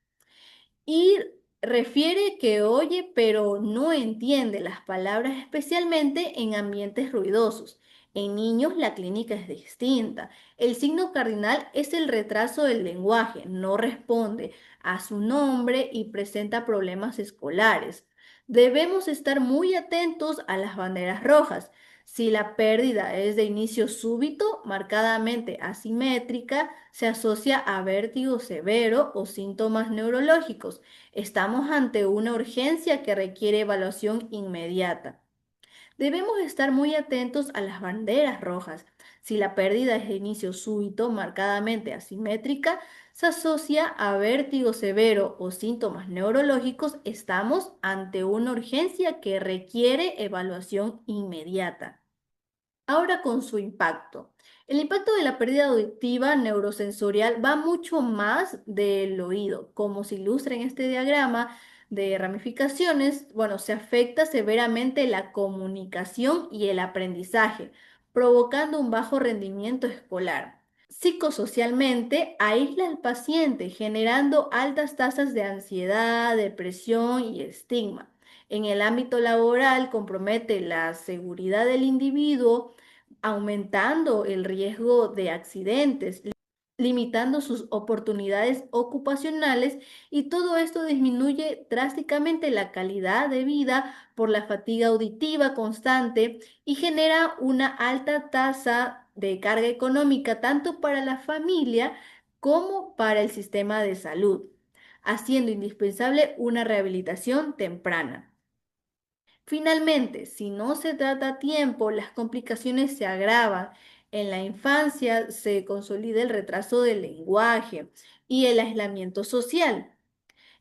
Y refiere que oye pero no entiende las palabras, especialmente en ambientes ruidosos. En niños la clínica es distinta. El signo cardinal es el retraso del lenguaje, no responde a su nombre y presenta problemas escolares. Debemos estar muy atentos a las banderas rojas. Si la pérdida es de inicio súbito, marcadamente asimétrica, se asocia a vértigo severo o síntomas neurológicos. Estamos ante una urgencia que requiere evaluación inmediata. Debemos estar muy atentos a las banderas rojas. Si la pérdida es de inicio súbito, marcadamente asimétrica, se asocia a vértigo severo o síntomas neurológicos, estamos ante una urgencia que requiere evaluación inmediata. Ahora con su impacto. El impacto de la pérdida auditiva neurosensorial va mucho más del oído. Como se ilustra en este diagrama de ramificaciones, bueno, se afecta severamente la comunicación y el aprendizaje, provocando un bajo rendimiento escolar. Psicosocialmente, aísla al paciente, generando altas tasas de ansiedad, depresión y estigma. En el ámbito laboral, compromete la seguridad del individuo, aumentando el riesgo de accidentes, limitando sus oportunidades ocupacionales, y todo esto disminuye drásticamente la calidad de vida por la fatiga auditiva constante y genera una alta tasa de carga económica tanto para la familia como para el sistema de salud, haciendo indispensable una rehabilitación temprana. Finalmente, si no se trata a tiempo, las complicaciones se agravan. En la infancia se consolida el retraso del lenguaje y el aislamiento social.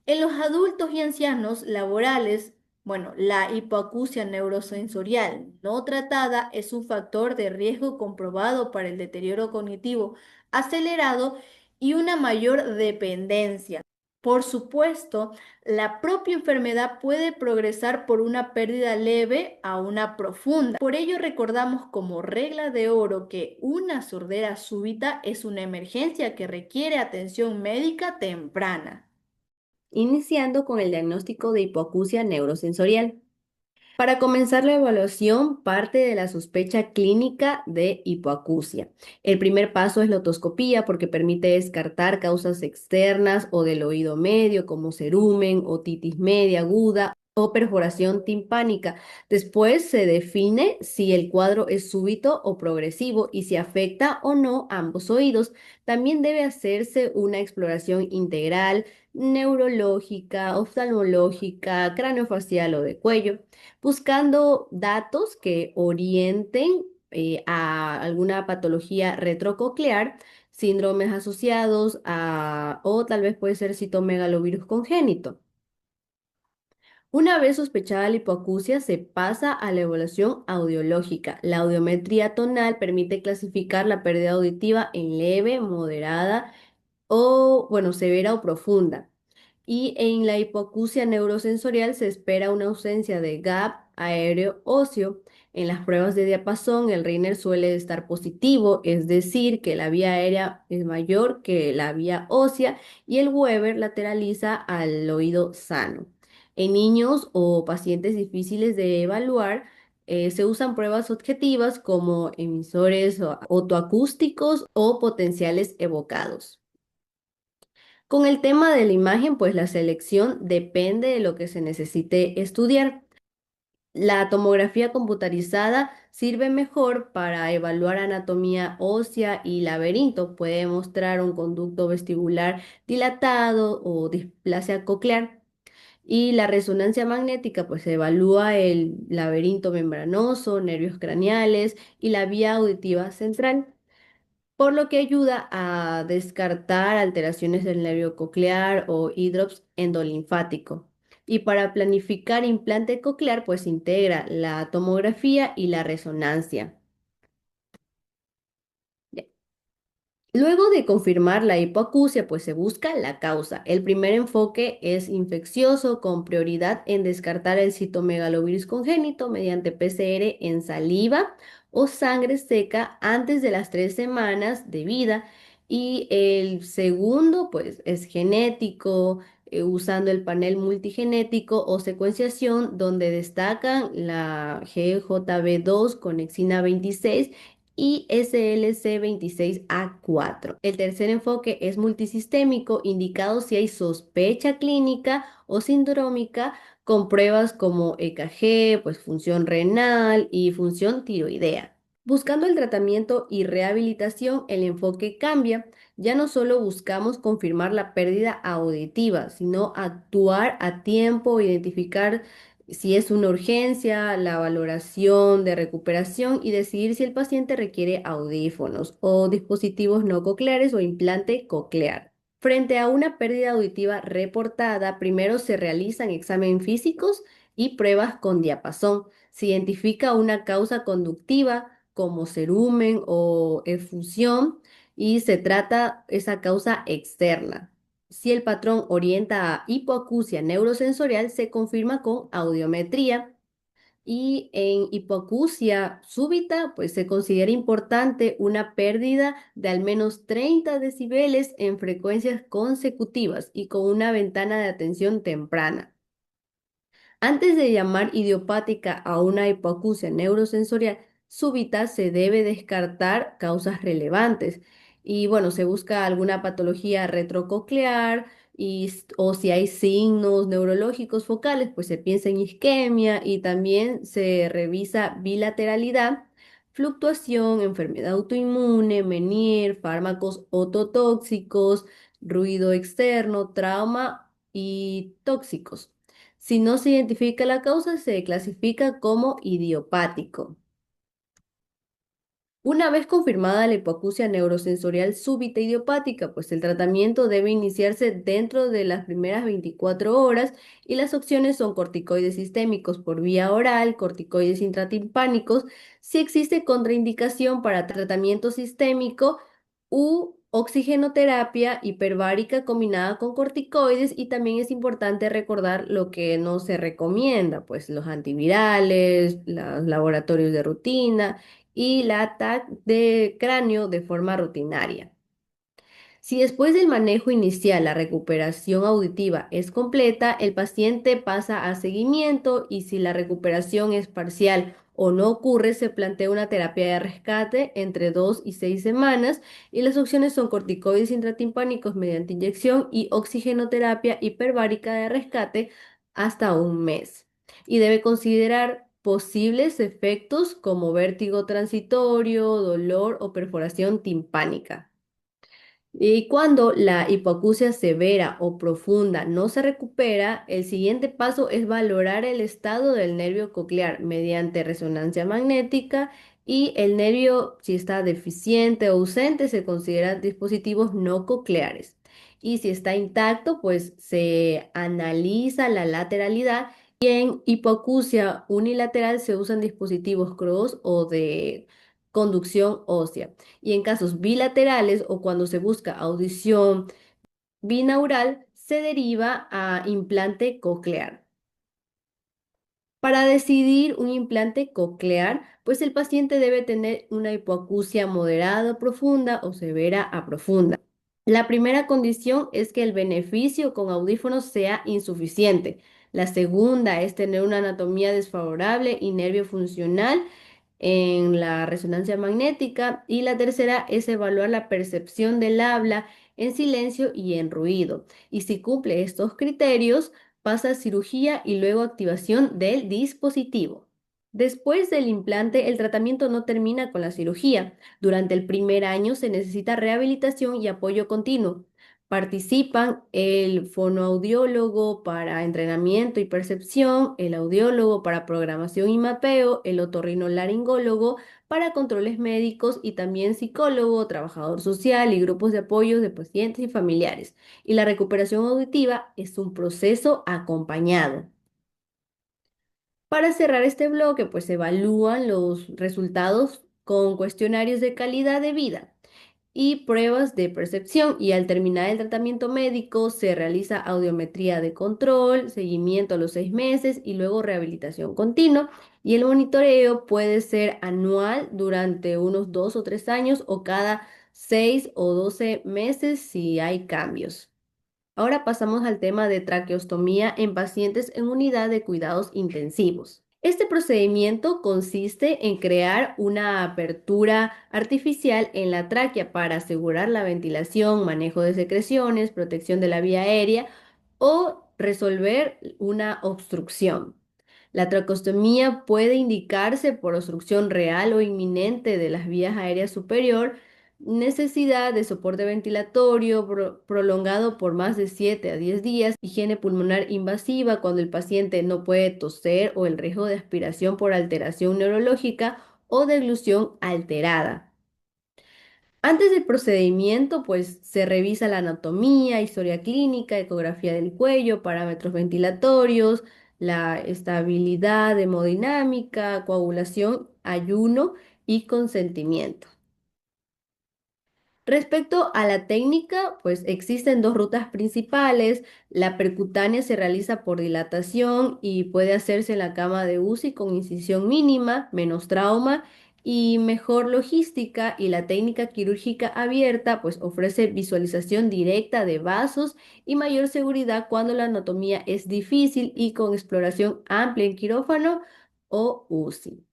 En los adultos y ancianos laborales, bueno, la hipoacusia neurosensorial no tratada es un factor de riesgo comprobado para el deterioro cognitivo acelerado y una mayor dependencia. Por supuesto, la propia enfermedad puede progresar por una pérdida leve a una profunda. Por ello, recordamos como regla de oro que una sordera súbita es una emergencia que requiere atención médica temprana. Iniciando con el diagnóstico de hipoacusia neurosensorial. Para comenzar la evaluación, parte de la sospecha clínica de hipoacusia. El primer paso es la otoscopía porque permite descartar causas externas o del oído medio como cerumen, otitis media aguda o perforación timpánica. Después se define si el cuadro es súbito o progresivo y si afecta o no ambos oídos. También debe hacerse una exploración integral, neurológica, oftalmológica, craneofacial o de cuello, buscando datos que orienten a alguna patología retrococlear, síndromes asociados a, o tal vez puede ser citomegalovirus congénito. Una vez sospechada la hipoacusia, se pasa a la evaluación audiológica. La audiometría tonal permite clasificar la pérdida auditiva en leve, moderada o, bueno, severa o profunda. Y en la hipoacusia neurosensorial se espera una ausencia de gap aéreo óseo. En las pruebas de diapasón, el Reiner suele estar positivo, es decir, que la vía aérea es mayor que la vía ósea, y el Weber lateraliza al oído sano. En niños o pacientes difíciles de evaluar, se usan pruebas objetivas como emisores otoacústicos o potenciales evocados. Con el tema de la imagen, pues la selección depende de lo que se necesite estudiar. La tomografía computarizada sirve mejor para evaluar anatomía ósea y laberinto. Puede mostrar un conducto vestibular dilatado o displasia coclear. Y la resonancia magnética, pues evalúa el laberinto membranoso, nervios craneales y la vía auditiva central, por lo que ayuda a descartar alteraciones del nervio coclear o hidrops endolinfático. Y para planificar implante coclear, pues integra la tomografía y la resonancia. Luego de confirmar la hipoacusia, pues se busca la causa. El primer enfoque es infeccioso, con prioridad en descartar el citomegalovirus congénito mediante PCR en saliva o sangre seca antes de las 3 semanas de vida. Y el segundo, pues, es genético, usando el panel multigenético o secuenciación, donde destacan la GJB2 con exina 26 y SLC26A4. El tercer enfoque es multisistémico, indicado si hay sospecha clínica o sindrómica, con pruebas como EKG, pues función renal y función tiroidea. Buscando el tratamiento y rehabilitación, el enfoque cambia. Ya no solo buscamos confirmar la pérdida auditiva, sino actuar a tiempo, identificar si es una urgencia, la valoración de recuperación y decidir si el paciente requiere audífonos o dispositivos no cocleares o implante coclear. Frente a una pérdida auditiva reportada, primero se realizan exámenes físicos y pruebas con diapasón. Se identifica una causa conductiva como cerumen o efusión y se trata esa causa externa. Si el patrón orienta a hipoacusia neurosensorial, se confirma con audiometría. Y en hipoacusia súbita, pues se considera importante una pérdida de al menos 30 decibeles en frecuencias consecutivas y con una ventana de atención temprana. Antes de llamar idiopática a una hipoacusia neurosensorial súbita, se debe descartar causas relevantes. Y bueno, se busca alguna patología retrococlear o si hay signos neurológicos focales, pues se piensa en isquemia y también se revisa bilateralidad, fluctuación, enfermedad autoinmune, Meniere, fármacos ototóxicos, ruido externo, trauma y tóxicos. Si no se identifica la causa, se clasifica como idiopático. Una vez confirmada la hipoacusia neurosensorial súbita idiopática, pues el tratamiento debe iniciarse dentro de las primeras 24 horas y las opciones son corticoides sistémicos por vía oral, corticoides intratimpánicos, si existe contraindicación para tratamiento sistémico u oxigenoterapia hiperbárica combinada con corticoides y también es importante recordar lo que no se recomienda, pues los antivirales, los laboratorios de rutina y la TAC de cráneo de forma rutinaria. Si después del manejo inicial la recuperación auditiva es completa, el paciente pasa a seguimiento y si la recuperación es parcial o no ocurre, se plantea una terapia de rescate entre 2 y 6 semanas y las opciones son corticoides intratimpánicos mediante inyección y oxigenoterapia hiperbárica de rescate hasta un mes. Y debe considerar posibles efectos como vértigo transitorio, dolor o perforación timpánica. Y cuando la hipoacusia severa o profunda no se recupera, el siguiente paso es valorar el estado del nervio coclear mediante resonancia magnética y el nervio, si está deficiente o ausente, se consideran dispositivos no cocleares. Y si está intacto, pues se analiza la lateralidad y en hipoacusia unilateral se usan dispositivos Cross o de conducción ósea. Y en casos bilaterales o cuando se busca audición binaural, se deriva a implante coclear. Para decidir un implante coclear, pues el paciente debe tener una hipoacusia moderada o profunda o severa a profunda. La primera condición es que el beneficio con audífonos sea insuficiente. La segunda es tener una anatomía desfavorable y nervio funcional en la resonancia magnética y la tercera es evaluar la percepción del habla en silencio y en ruido. Y si cumple estos criterios, pasa a cirugía y luego activación del dispositivo. Después del implante, el tratamiento no termina con la cirugía. Durante el primer año se necesita rehabilitación y apoyo continuo. Participan el fonoaudiólogo para entrenamiento y percepción, el audiólogo para programación y mapeo, el otorrinolaringólogo para controles médicos y también psicólogo, trabajador social y grupos de apoyo de pacientes y familiares. Y la recuperación auditiva es un proceso acompañado. Para cerrar este bloque, pues se evalúan los resultados con cuestionarios de calidad de vida y pruebas de percepción y al terminar el tratamiento médico se realiza audiometría de control, seguimiento a los 6 meses y luego rehabilitación continua y el monitoreo puede ser anual durante unos 2 o 3 años o cada 6 o 12 meses si hay cambios. Ahora pasamos al tema de traqueostomía en pacientes en unidad de cuidados intensivos. Este procedimiento consiste en crear una apertura artificial en la tráquea para asegurar la ventilación, manejo de secreciones, protección de la vía aérea o resolver una obstrucción. La traqueostomía puede indicarse por obstrucción real o inminente de las vías aéreas superior, necesidad de soporte ventilatorio prolongado por más de 7 a 10 días, higiene pulmonar invasiva cuando el paciente no puede toser o el riesgo de aspiración por alteración neurológica o deglución alterada. Antes del procedimiento, pues se revisa la anatomía, historia clínica, ecografía del cuello, parámetros ventilatorios, la estabilidad hemodinámica, coagulación, ayuno y consentimiento. Respecto a la técnica, pues existen dos rutas principales. La percutánea se realiza por dilatación y puede hacerse en la cama de UCI con incisión mínima, menos trauma y mejor logística. Y la técnica quirúrgica abierta, pues ofrece visualización directa de vasos y mayor seguridad cuando la anatomía es difícil y con exploración amplia en quirófano o UCI.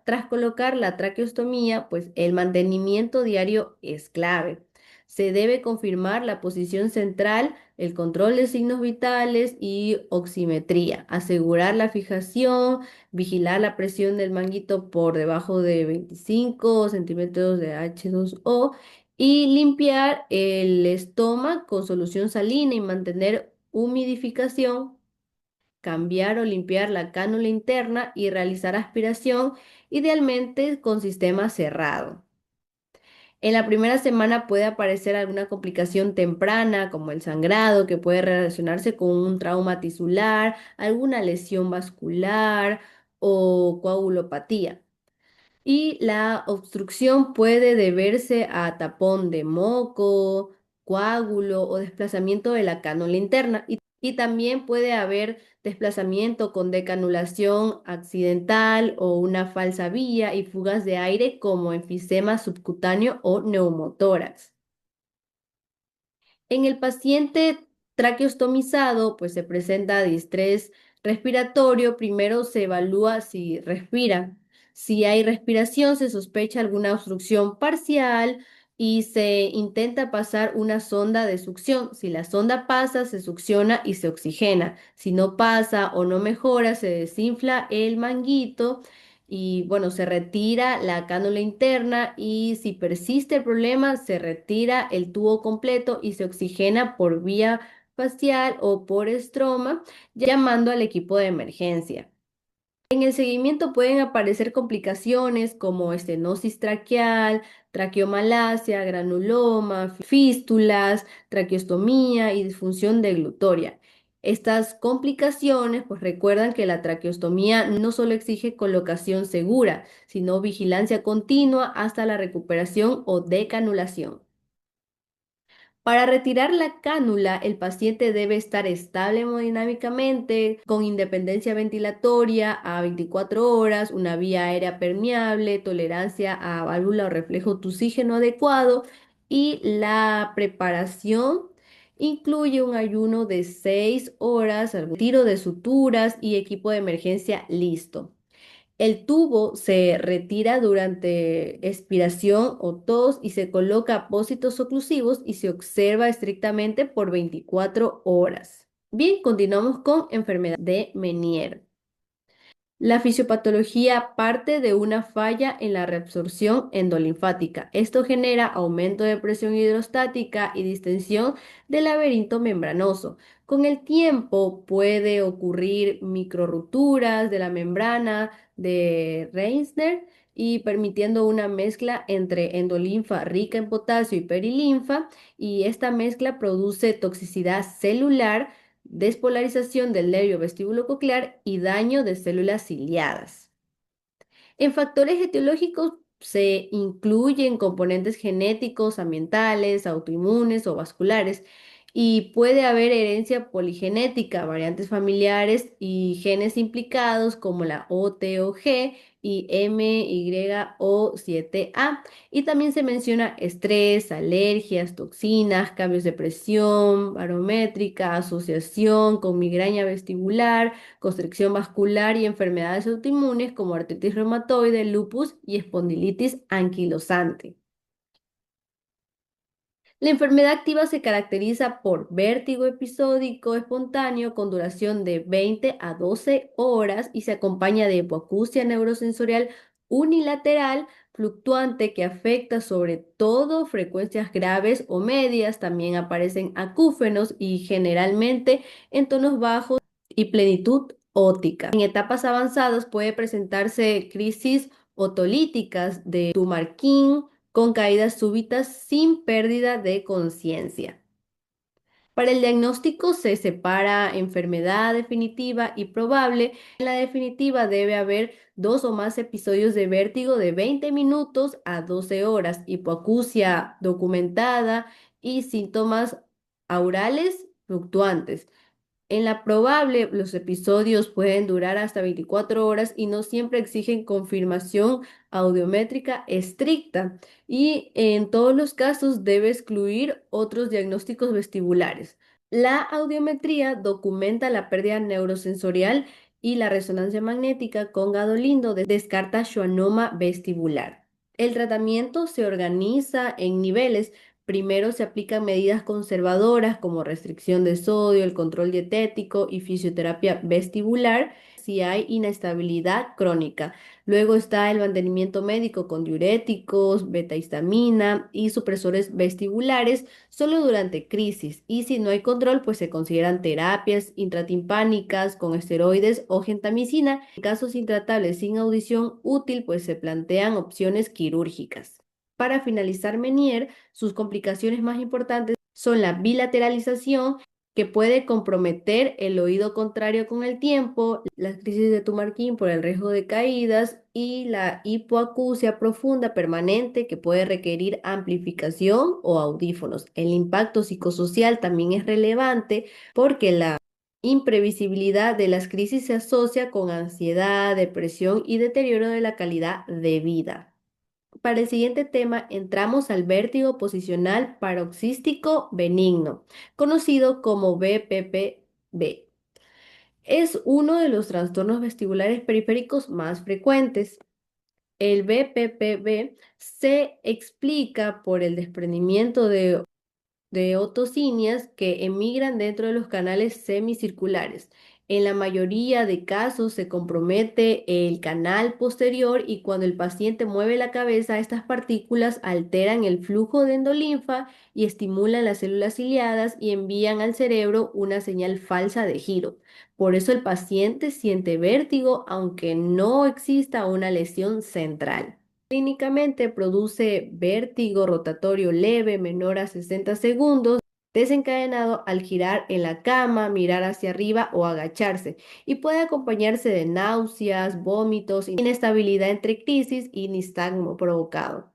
Tras colocar la traqueostomía, pues el mantenimiento diario es clave. Se debe confirmar la posición central, el control de signos vitales y oximetría, asegurar la fijación, vigilar la presión del manguito por debajo de 25 centímetros de H2O y limpiar el estómago con solución salina y mantener humidificación, cambiar o limpiar la cánula interna y realizar aspiración, idealmente con sistema cerrado. En la primera semana puede aparecer alguna complicación temprana, como el sangrado, que puede relacionarse con un trauma tisular, alguna lesión vascular o coagulopatía. Y la obstrucción puede deberse a tapón de moco, coágulo o desplazamiento de la cánula interna. Y también puede haber desplazamiento con decanulación accidental o una falsa vía y fugas de aire como enfisema subcutáneo o neumotórax. En el paciente traqueostomizado, pues se presenta distrés respiratorio. Primero se evalúa si respira. Si hay respiración, se sospecha alguna obstrucción parcial y se intenta pasar una sonda de succión. Si la sonda pasa, se succiona y se oxigena. Si no pasa o no mejora, se desinfla el manguito y bueno, se retira la cánula interna y si persiste el problema, se retira el tubo completo y se oxigena por vía facial o por estroma, llamando al equipo de emergencia. En el seguimiento pueden aparecer complicaciones como estenosis traqueal, traqueomalacia, granuloma, fístulas, traqueostomía y disfunción deglutoria. Estas complicaciones pues recuerdan que la traqueostomía no solo exige colocación segura, sino vigilancia continua hasta la recuperación o decanulación. Para retirar la cánula, el paciente debe estar estable hemodinámicamente, con independencia ventilatoria a 24 horas, una vía aérea permeable, tolerancia a válvula o reflejo tusígeno adecuado y la preparación incluye un ayuno de 6 horas, algún tiro de suturas y equipo de emergencia listo. El tubo se retira durante expiración o tos y se coloca apósitos oclusivos y se observa estrictamente por 24 horas. Bien, continuamos con enfermedad de Meniere. La fisiopatología parte de una falla en la reabsorción endolinfática. Esto genera aumento de presión hidrostática y distensión del laberinto membranoso. Con el tiempo puede ocurrir microrupturas de la membrana de Reisner y permitiendo una mezcla entre endolinfa rica en potasio y perilinfa, y esta mezcla produce toxicidad celular, despolarización del nervio vestíbulo-coclear y daño de células ciliadas. En factores etiológicos se incluyen componentes genéticos, ambientales, autoinmunes o vasculares, y puede haber herencia poligenética, variantes familiares y genes implicados como la OTOG y MYO7A. Y también se menciona estrés, alergias, toxinas, cambios de presión barométrica, asociación con migraña vestibular, constricción vascular y enfermedades autoinmunes como artritis reumatoide, lupus y espondilitis anquilosante. La enfermedad activa se caracteriza por vértigo episódico espontáneo con duración de 20 a 12 horas y se acompaña de hipoacusia neurosensorial unilateral fluctuante que afecta sobre todo frecuencias graves o medias. También aparecen acúfenos y generalmente en tonos bajos y plenitud óptica. En etapas avanzadas puede presentarse crisis otolíticas de Tumarkin con caídas súbitas sin pérdida de conciencia. Para el diagnóstico se separa enfermedad definitiva y probable. En la definitiva debe haber dos o más episodios de vértigo de 20 minutos a 12 horas, hipoacusia documentada y síntomas aurales fluctuantes. En la probable, los episodios pueden durar hasta 24 horas y no siempre exigen confirmación audiométrica estricta y en todos los casos debe excluir otros diagnósticos vestibulares. La audiometría documenta la pérdida neurosensorial y la resonancia magnética con gadolindo descarta schwannoma vestibular. El tratamiento se organiza en niveles. Primero se aplican medidas conservadoras como restricción de sodio, el control dietético y fisioterapia vestibular si hay inestabilidad crónica. Luego está el mantenimiento médico con diuréticos, betahistamina y supresores vestibulares solo durante crisis. Y si no hay control, pues se consideran terapias intratimpánicas con esteroides o gentamicina. En casos intratables sin audición útil, pues se plantean opciones quirúrgicas. Para finalizar, Menier, sus complicaciones más importantes son la bilateralización, que puede comprometer el oído contrario con el tiempo, las crisis de Tumarkin por el riesgo de caídas y la hipoacusia profunda permanente que puede requerir amplificación o audífonos. El impacto psicosocial también es relevante porque la imprevisibilidad de las crisis se asocia con ansiedad, depresión y deterioro de la calidad de vida. Para el siguiente tema entramos al vértigo posicional paroxístico benigno, conocido como BPPB. Es uno de los trastornos vestibulares periféricos más frecuentes. El BPPB se explica por el desprendimiento de otosinias que emigran dentro de los canales semicirculares. En la mayoría de casos se compromete el canal posterior y cuando el paciente mueve la cabeza, estas partículas alteran el flujo de endolinfa y estimulan las células ciliadas y envían al cerebro una señal falsa de giro. Por eso el paciente siente vértigo aunque no exista una lesión central. Clínicamente produce vértigo rotatorio leve menor a 60 segundos, desencadenado al girar en la cama, mirar hacia arriba o agacharse, y puede acompañarse de náuseas, vómitos, inestabilidad entre crisis y nistagmo provocado.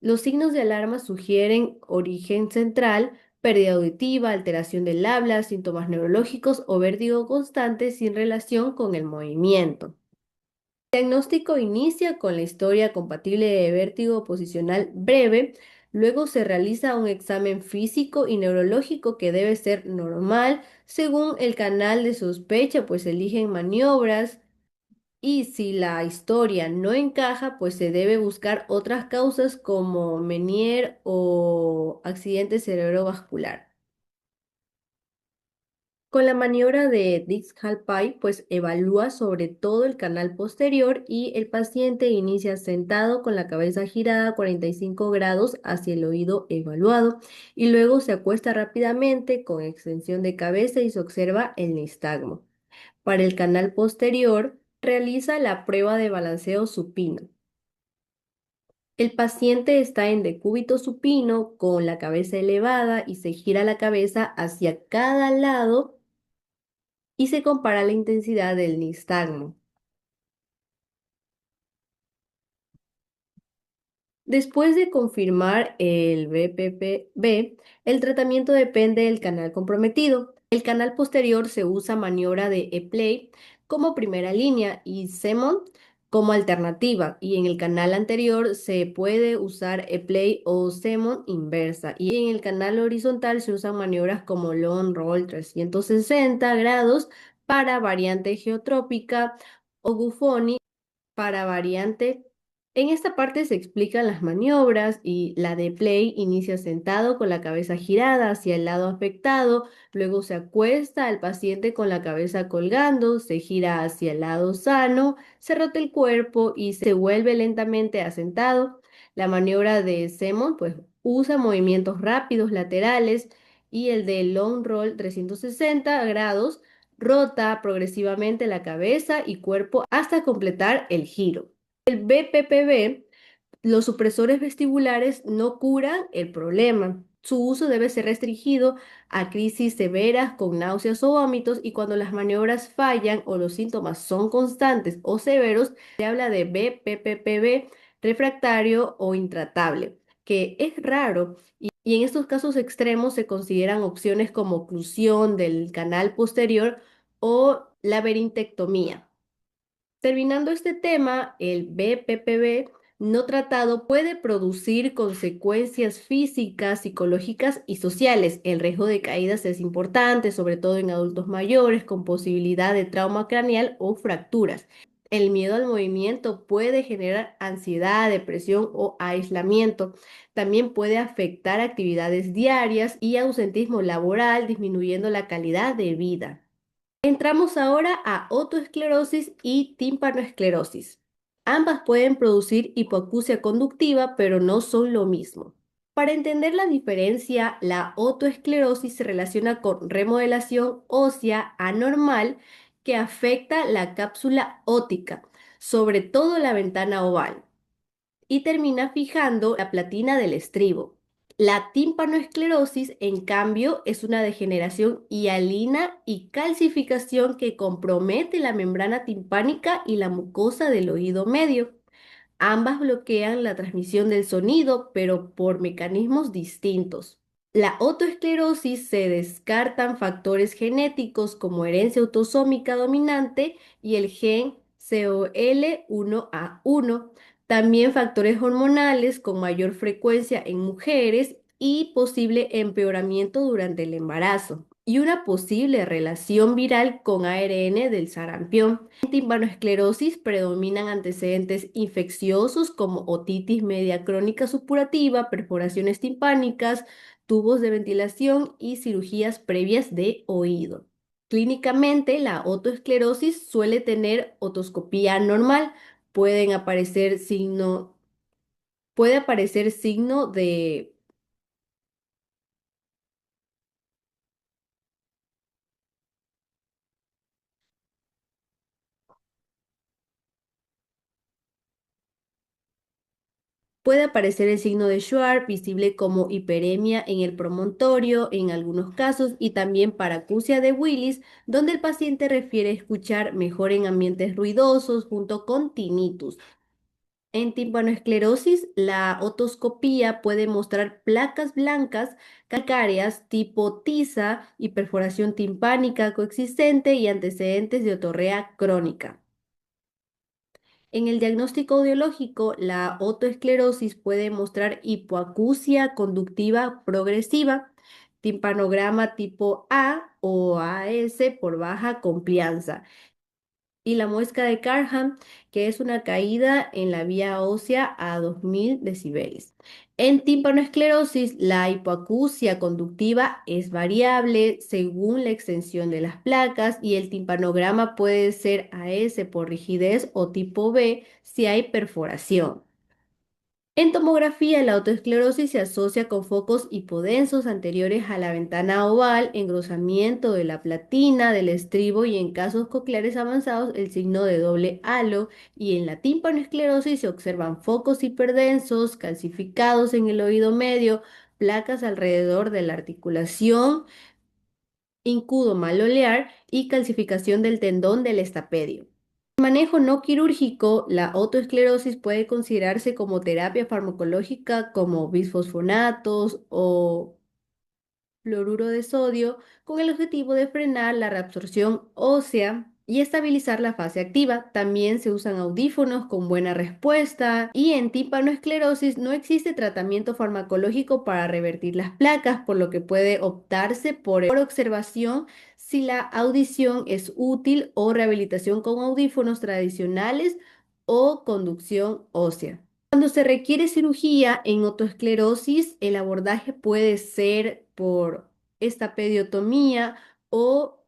Los signos de alarma sugieren origen central, pérdida auditiva, alteración del habla, síntomas neurológicos o vértigo constante sin relación con el movimiento. El diagnóstico inicia con la historia compatible de vértigo posicional breve, luego se realiza un examen físico y neurológico que debe ser normal. Según el canal de sospecha, pues se eligen maniobras y si la historia no encaja, pues se debe buscar otras causas como Meniere o accidente cerebrovascular. Con la maniobra de Dix-Hallpike, pues evalúa sobre todo el canal posterior y el paciente inicia sentado con la cabeza girada 45 grados hacia el oído evaluado y luego se acuesta rápidamente con extensión de cabeza y se observa el nistagmo. Para el canal posterior, realiza la prueba de balanceo supino. El paciente está en decúbito supino con la cabeza elevada y se gira la cabeza hacia cada lado y se compara la intensidad del nistagmo. Después de confirmar el BPPB, el tratamiento depende del canal comprometido. El canal posterior se usa maniobra de E-Play como primera línea y Semon como alternativa, y en el canal anterior se puede usar E-Play o Semon inversa, y en el canal horizontal se usan maniobras como Long Roll 360 grados para variante geotrópica o Buffoni para variante En esta parte se explican las maniobras y la de play inicia sentado con la cabeza girada hacia el lado afectado, luego se acuesta al paciente con la cabeza colgando, se gira hacia el lado sano, se rota el cuerpo y se vuelve lentamente a sentado. La maniobra de Semon pues usa movimientos rápidos laterales y el de long roll 360 grados rota progresivamente la cabeza y cuerpo hasta completar el giro. El BPPV, los supresores vestibulares no curan el problema. Su uso debe ser restringido a crisis severas con náuseas o vómitos y cuando las maniobras fallan o los síntomas son constantes o severos, se habla de BPPV refractario o intratable, que es raro y en estos casos extremos se consideran opciones como oclusión del canal posterior o laberintectomía. Terminando este tema, el BPPV no tratado puede producir consecuencias físicas, psicológicas y sociales. El riesgo de caídas es importante, sobre todo en adultos mayores con posibilidad de trauma craneal o fracturas. El miedo al movimiento puede generar ansiedad, depresión o aislamiento. También puede afectar actividades diarias y ausentismo laboral, disminuyendo la calidad de vida. Entramos ahora a otoesclerosis y timpanoesclerosis. Ambas pueden producir hipoacusia conductiva, pero no son lo mismo. Para entender la diferencia, la otoesclerosis se relaciona con remodelación ósea anormal que afecta la cápsula óptica, sobre todo la ventana oval y termina fijando la platina del estribo. La timpanoesclerosis, en cambio, es una degeneración hialina y calcificación que compromete la membrana timpánica y la mucosa del oído medio. Ambas bloquean la transmisión del sonido, pero por mecanismos distintos. La otoesclerosis se descartan factores genéticos como herencia autosómica dominante y el gen COL1A1, también factores hormonales con mayor frecuencia en mujeres y posible empeoramiento durante el embarazo y una posible relación viral con ARN del sarampión. En timpanoesclerosis predominan antecedentes infecciosos como otitis media crónica supurativa, perforaciones timpánicas, tubos de ventilación y cirugías previas de oído. Clínicamente, la otoesclerosis suele tener otoscopía normal. Pueden aparecer signo, puede aparecer signo de Puede aparecer el signo de Schwartz, visible como hiperemia en el promontorio en algunos casos y también paracusia de Willis, donde el paciente refiere escuchar mejor en ambientes ruidosos junto con tinnitus. En timpanoesclerosis, la otoscopía puede mostrar placas blancas calcáreas tipo tiza y perforación timpánica coexistente y antecedentes de otorrea crónica. En el diagnóstico audiológico, la otoesclerosis puede mostrar hipoacusia conductiva progresiva, timpanograma tipo A o AS por baja complianza y la muesca de Carham, que es una caída en la vía ósea a 2000 decibeles. En timpanoesclerosis, la hipoacusia conductiva es variable según la extensión de las placas y el timpanograma puede ser AS por rigidez o tipo B si hay perforación. En tomografía, la autoesclerosis se asocia con focos hipodensos anteriores a la ventana oval, engrosamiento de la platina, del estribo y en casos cocleares avanzados el signo de doble halo. Y en la timpanoesclerosis se observan focos hiperdensos, calcificados en el oído medio, placas alrededor de la articulación, incudo malolear y calcificación del tendón del estapedio. Manejo no quirúrgico, la otoesclerosis puede considerarse como terapia farmacológica como bisfosfonatos o fluoruro de sodio con el objetivo de frenar la reabsorción ósea y estabilizar la fase activa. También se usan audífonos con buena respuesta y en timpanoesclerosis no existe tratamiento farmacológico para revertir las placas, por lo que puede optarse por observación si la audición es útil o rehabilitación con audífonos tradicionales o conducción ósea. Cuando se requiere cirugía en otoesclerosis, el abordaje puede ser por estapediotomía o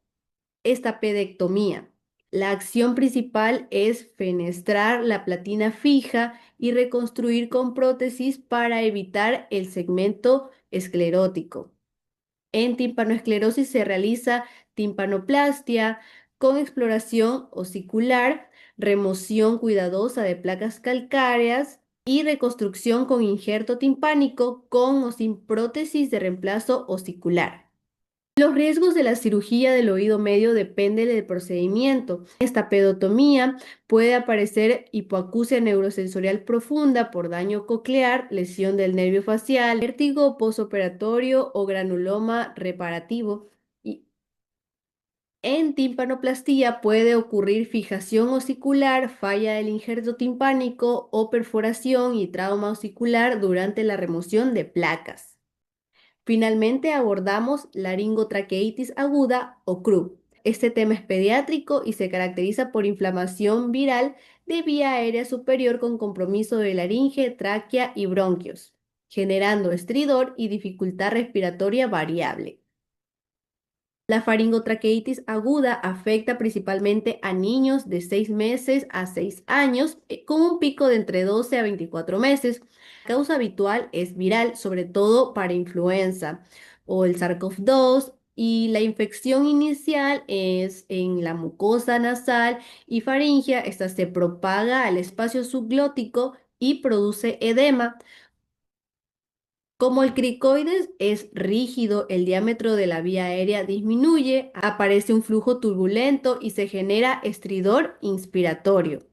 estapedectomía. La acción principal es fenestrar la platina fija y reconstruir con prótesis para evitar el segmento esclerótico. En timpanoesclerosis se realiza timpanoplastia con exploración osicular, remoción cuidadosa de placas calcáreas y reconstrucción con injerto timpánico con o sin prótesis de reemplazo osicular. Los riesgos de la cirugía del oído medio dependen del procedimiento. Esta pedotomía puede aparecer hipoacusia neurosensorial profunda por daño coclear, lesión del nervio facial, vértigo posoperatorio o granuloma reparativo. Y en timpanoplastía puede ocurrir fijación osicular, falla del injerto timpánico o perforación y trauma osicular durante la remoción de placas. Finalmente abordamos laringotraqueitis aguda o CRUB. Este tema es pediátrico y se caracteriza por inflamación viral de vía aérea superior con compromiso de laringe, tráquea y bronquios, generando estridor y dificultad respiratoria variable. La faringotraqueitis aguda afecta principalmente a niños de 6 meses a 6 años, con un pico de entre 12 a 24 meses. La causa habitual es viral, sobre todo para influenza o el SARS-CoV-2, y la infección inicial es en la mucosa nasal y faringea. Esta se propaga al espacio subglótico y produce edema. Como el cricoides es rígido, el diámetro de la vía aérea disminuye, aparece un flujo turbulento y se genera estridor inspiratorio.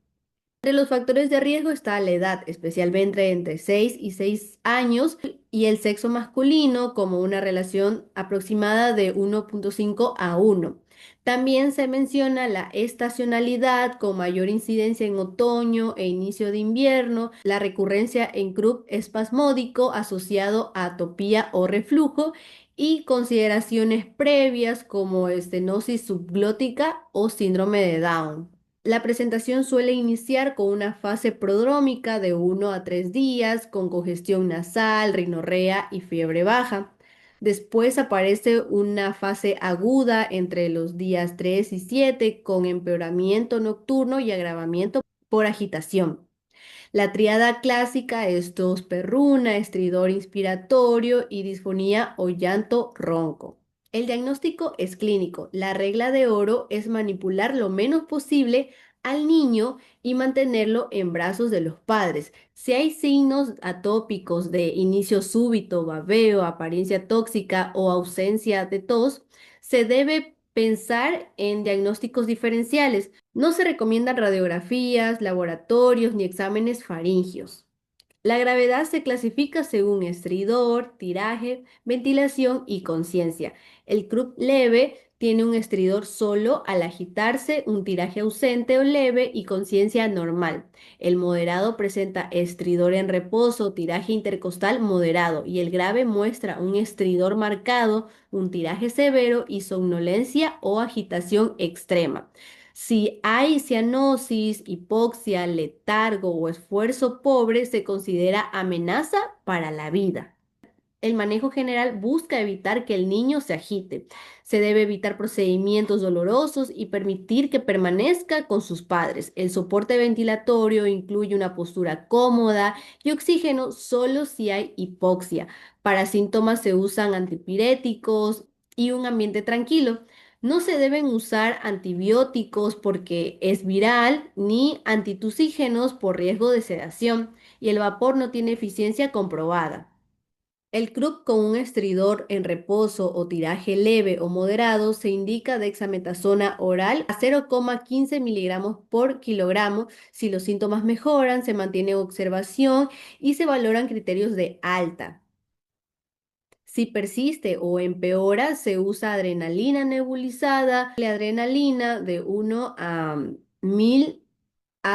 Entre los factores de riesgo está la edad, especialmente entre 6 y 6 años, y el sexo masculino, como una relación aproximada de 1,5 a 1. También se menciona la estacionalidad con mayor incidencia en otoño e inicio de invierno, la recurrencia en croup espasmódico asociado a atopía o reflujo y consideraciones previas como estenosis subglótica o síndrome de Down. La presentación suele iniciar con una fase prodrómica de 1 a 3 días, con congestión nasal, rinorrea y fiebre baja. Después aparece una fase aguda entre los días 3 y 7, con empeoramiento nocturno y agravamiento por agitación. La triada clásica es tos perruna, estridor inspiratorio y disfonía o llanto ronco. El diagnóstico es clínico. La regla de oro es manipular lo menos posible al niño y mantenerlo en brazos de los padres. Si hay signos atópicos de inicio súbito, babeo, apariencia tóxica o ausencia de tos, se debe pensar en diagnósticos diferenciales. No se recomiendan radiografías, laboratorios ni exámenes faringios. La gravedad se clasifica según estridor, tiraje, ventilación y conciencia. El CRUB leve tiene un estridor solo al agitarse, un tiraje ausente o leve y conciencia normal. El moderado presenta estridor en reposo, tiraje intercostal moderado, y el grave muestra un estridor marcado, un tiraje severo y somnolencia o agitación extrema. Si hay cianosis, hipoxia, letargo o esfuerzo pobre, se considera amenaza para la vida. El manejo general busca evitar que el niño se agite. Se debe evitar procedimientos dolorosos y permitir que permanezca con sus padres. El soporte ventilatorio incluye una postura cómoda y oxígeno solo si hay hipoxia. Para síntomas se usan antipiréticos y un ambiente tranquilo. No se deben usar antibióticos porque es viral ni antitusígenos por riesgo de sedación, y el vapor no tiene eficiencia comprobada. El CRUB con un estridor en reposo o tiraje leve o moderado se indica dexametasona oral a 0,15 miligramos por kilogramo. Si los síntomas mejoran, se mantiene observación y se valoran criterios de alta. Si persiste o empeora, se usa adrenalina nebulizada, la adrenalina de 1 a 1000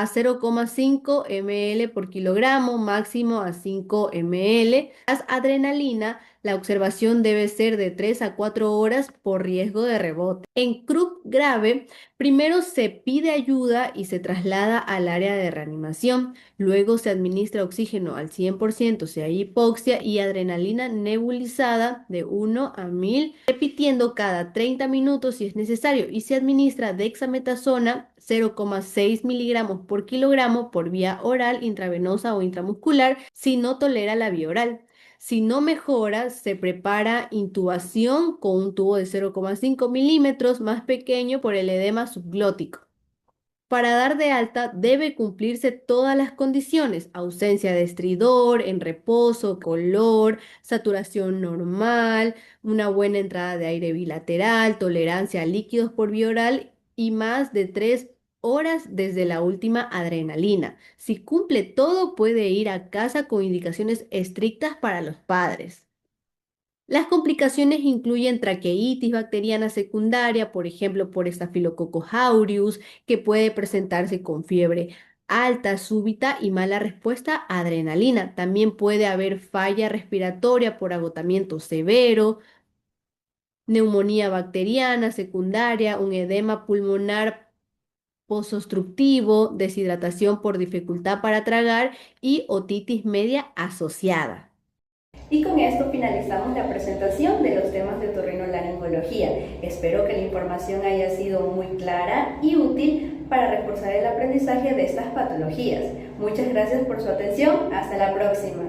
a 0,5 ml por kilogramo, máximo a 5 ml. La adrenalina, la observación debe ser de 3 a 4 horas por riesgo de rebote. En Croup grave, primero se pide ayuda y se traslada al área de reanimación. Luego se administra oxígeno al 100% si hay hipoxia y adrenalina nebulizada de 1 a 1000, repitiendo cada 30 minutos si es necesario, y se administra dexametasona 0,6 miligramos por kilogramo por vía oral, intravenosa o intramuscular si no tolera la vía oral. Si no mejora, se prepara intubación con un tubo de 0,5 milímetros más pequeño por el edema subglótico. Para dar de alta debe cumplirse todas las condiciones: ausencia de estridor, en reposo, color, saturación normal, una buena entrada de aire bilateral, tolerancia a líquidos por vía oral y más de 3 horas desde la última adrenalina. Si cumple todo, puede ir a casa con indicaciones estrictas para los padres. Las complicaciones incluyen traqueitis bacteriana secundaria, por ejemplo, por Staphylococcus aureus, que puede presentarse con fiebre alta, súbita y mala respuesta a adrenalina. También puede haber falla respiratoria por agotamiento severo, neumonía bacteriana secundaria, un edema pulmonar posobstructivo, deshidratación por dificultad para tragar y otitis media asociada. Y con esto finalizamos la presentación de los temas de otorrinolaringología. Espero que la información haya sido muy clara y útil para reforzar el aprendizaje de estas patologías. Muchas gracias por su atención. Hasta la próxima.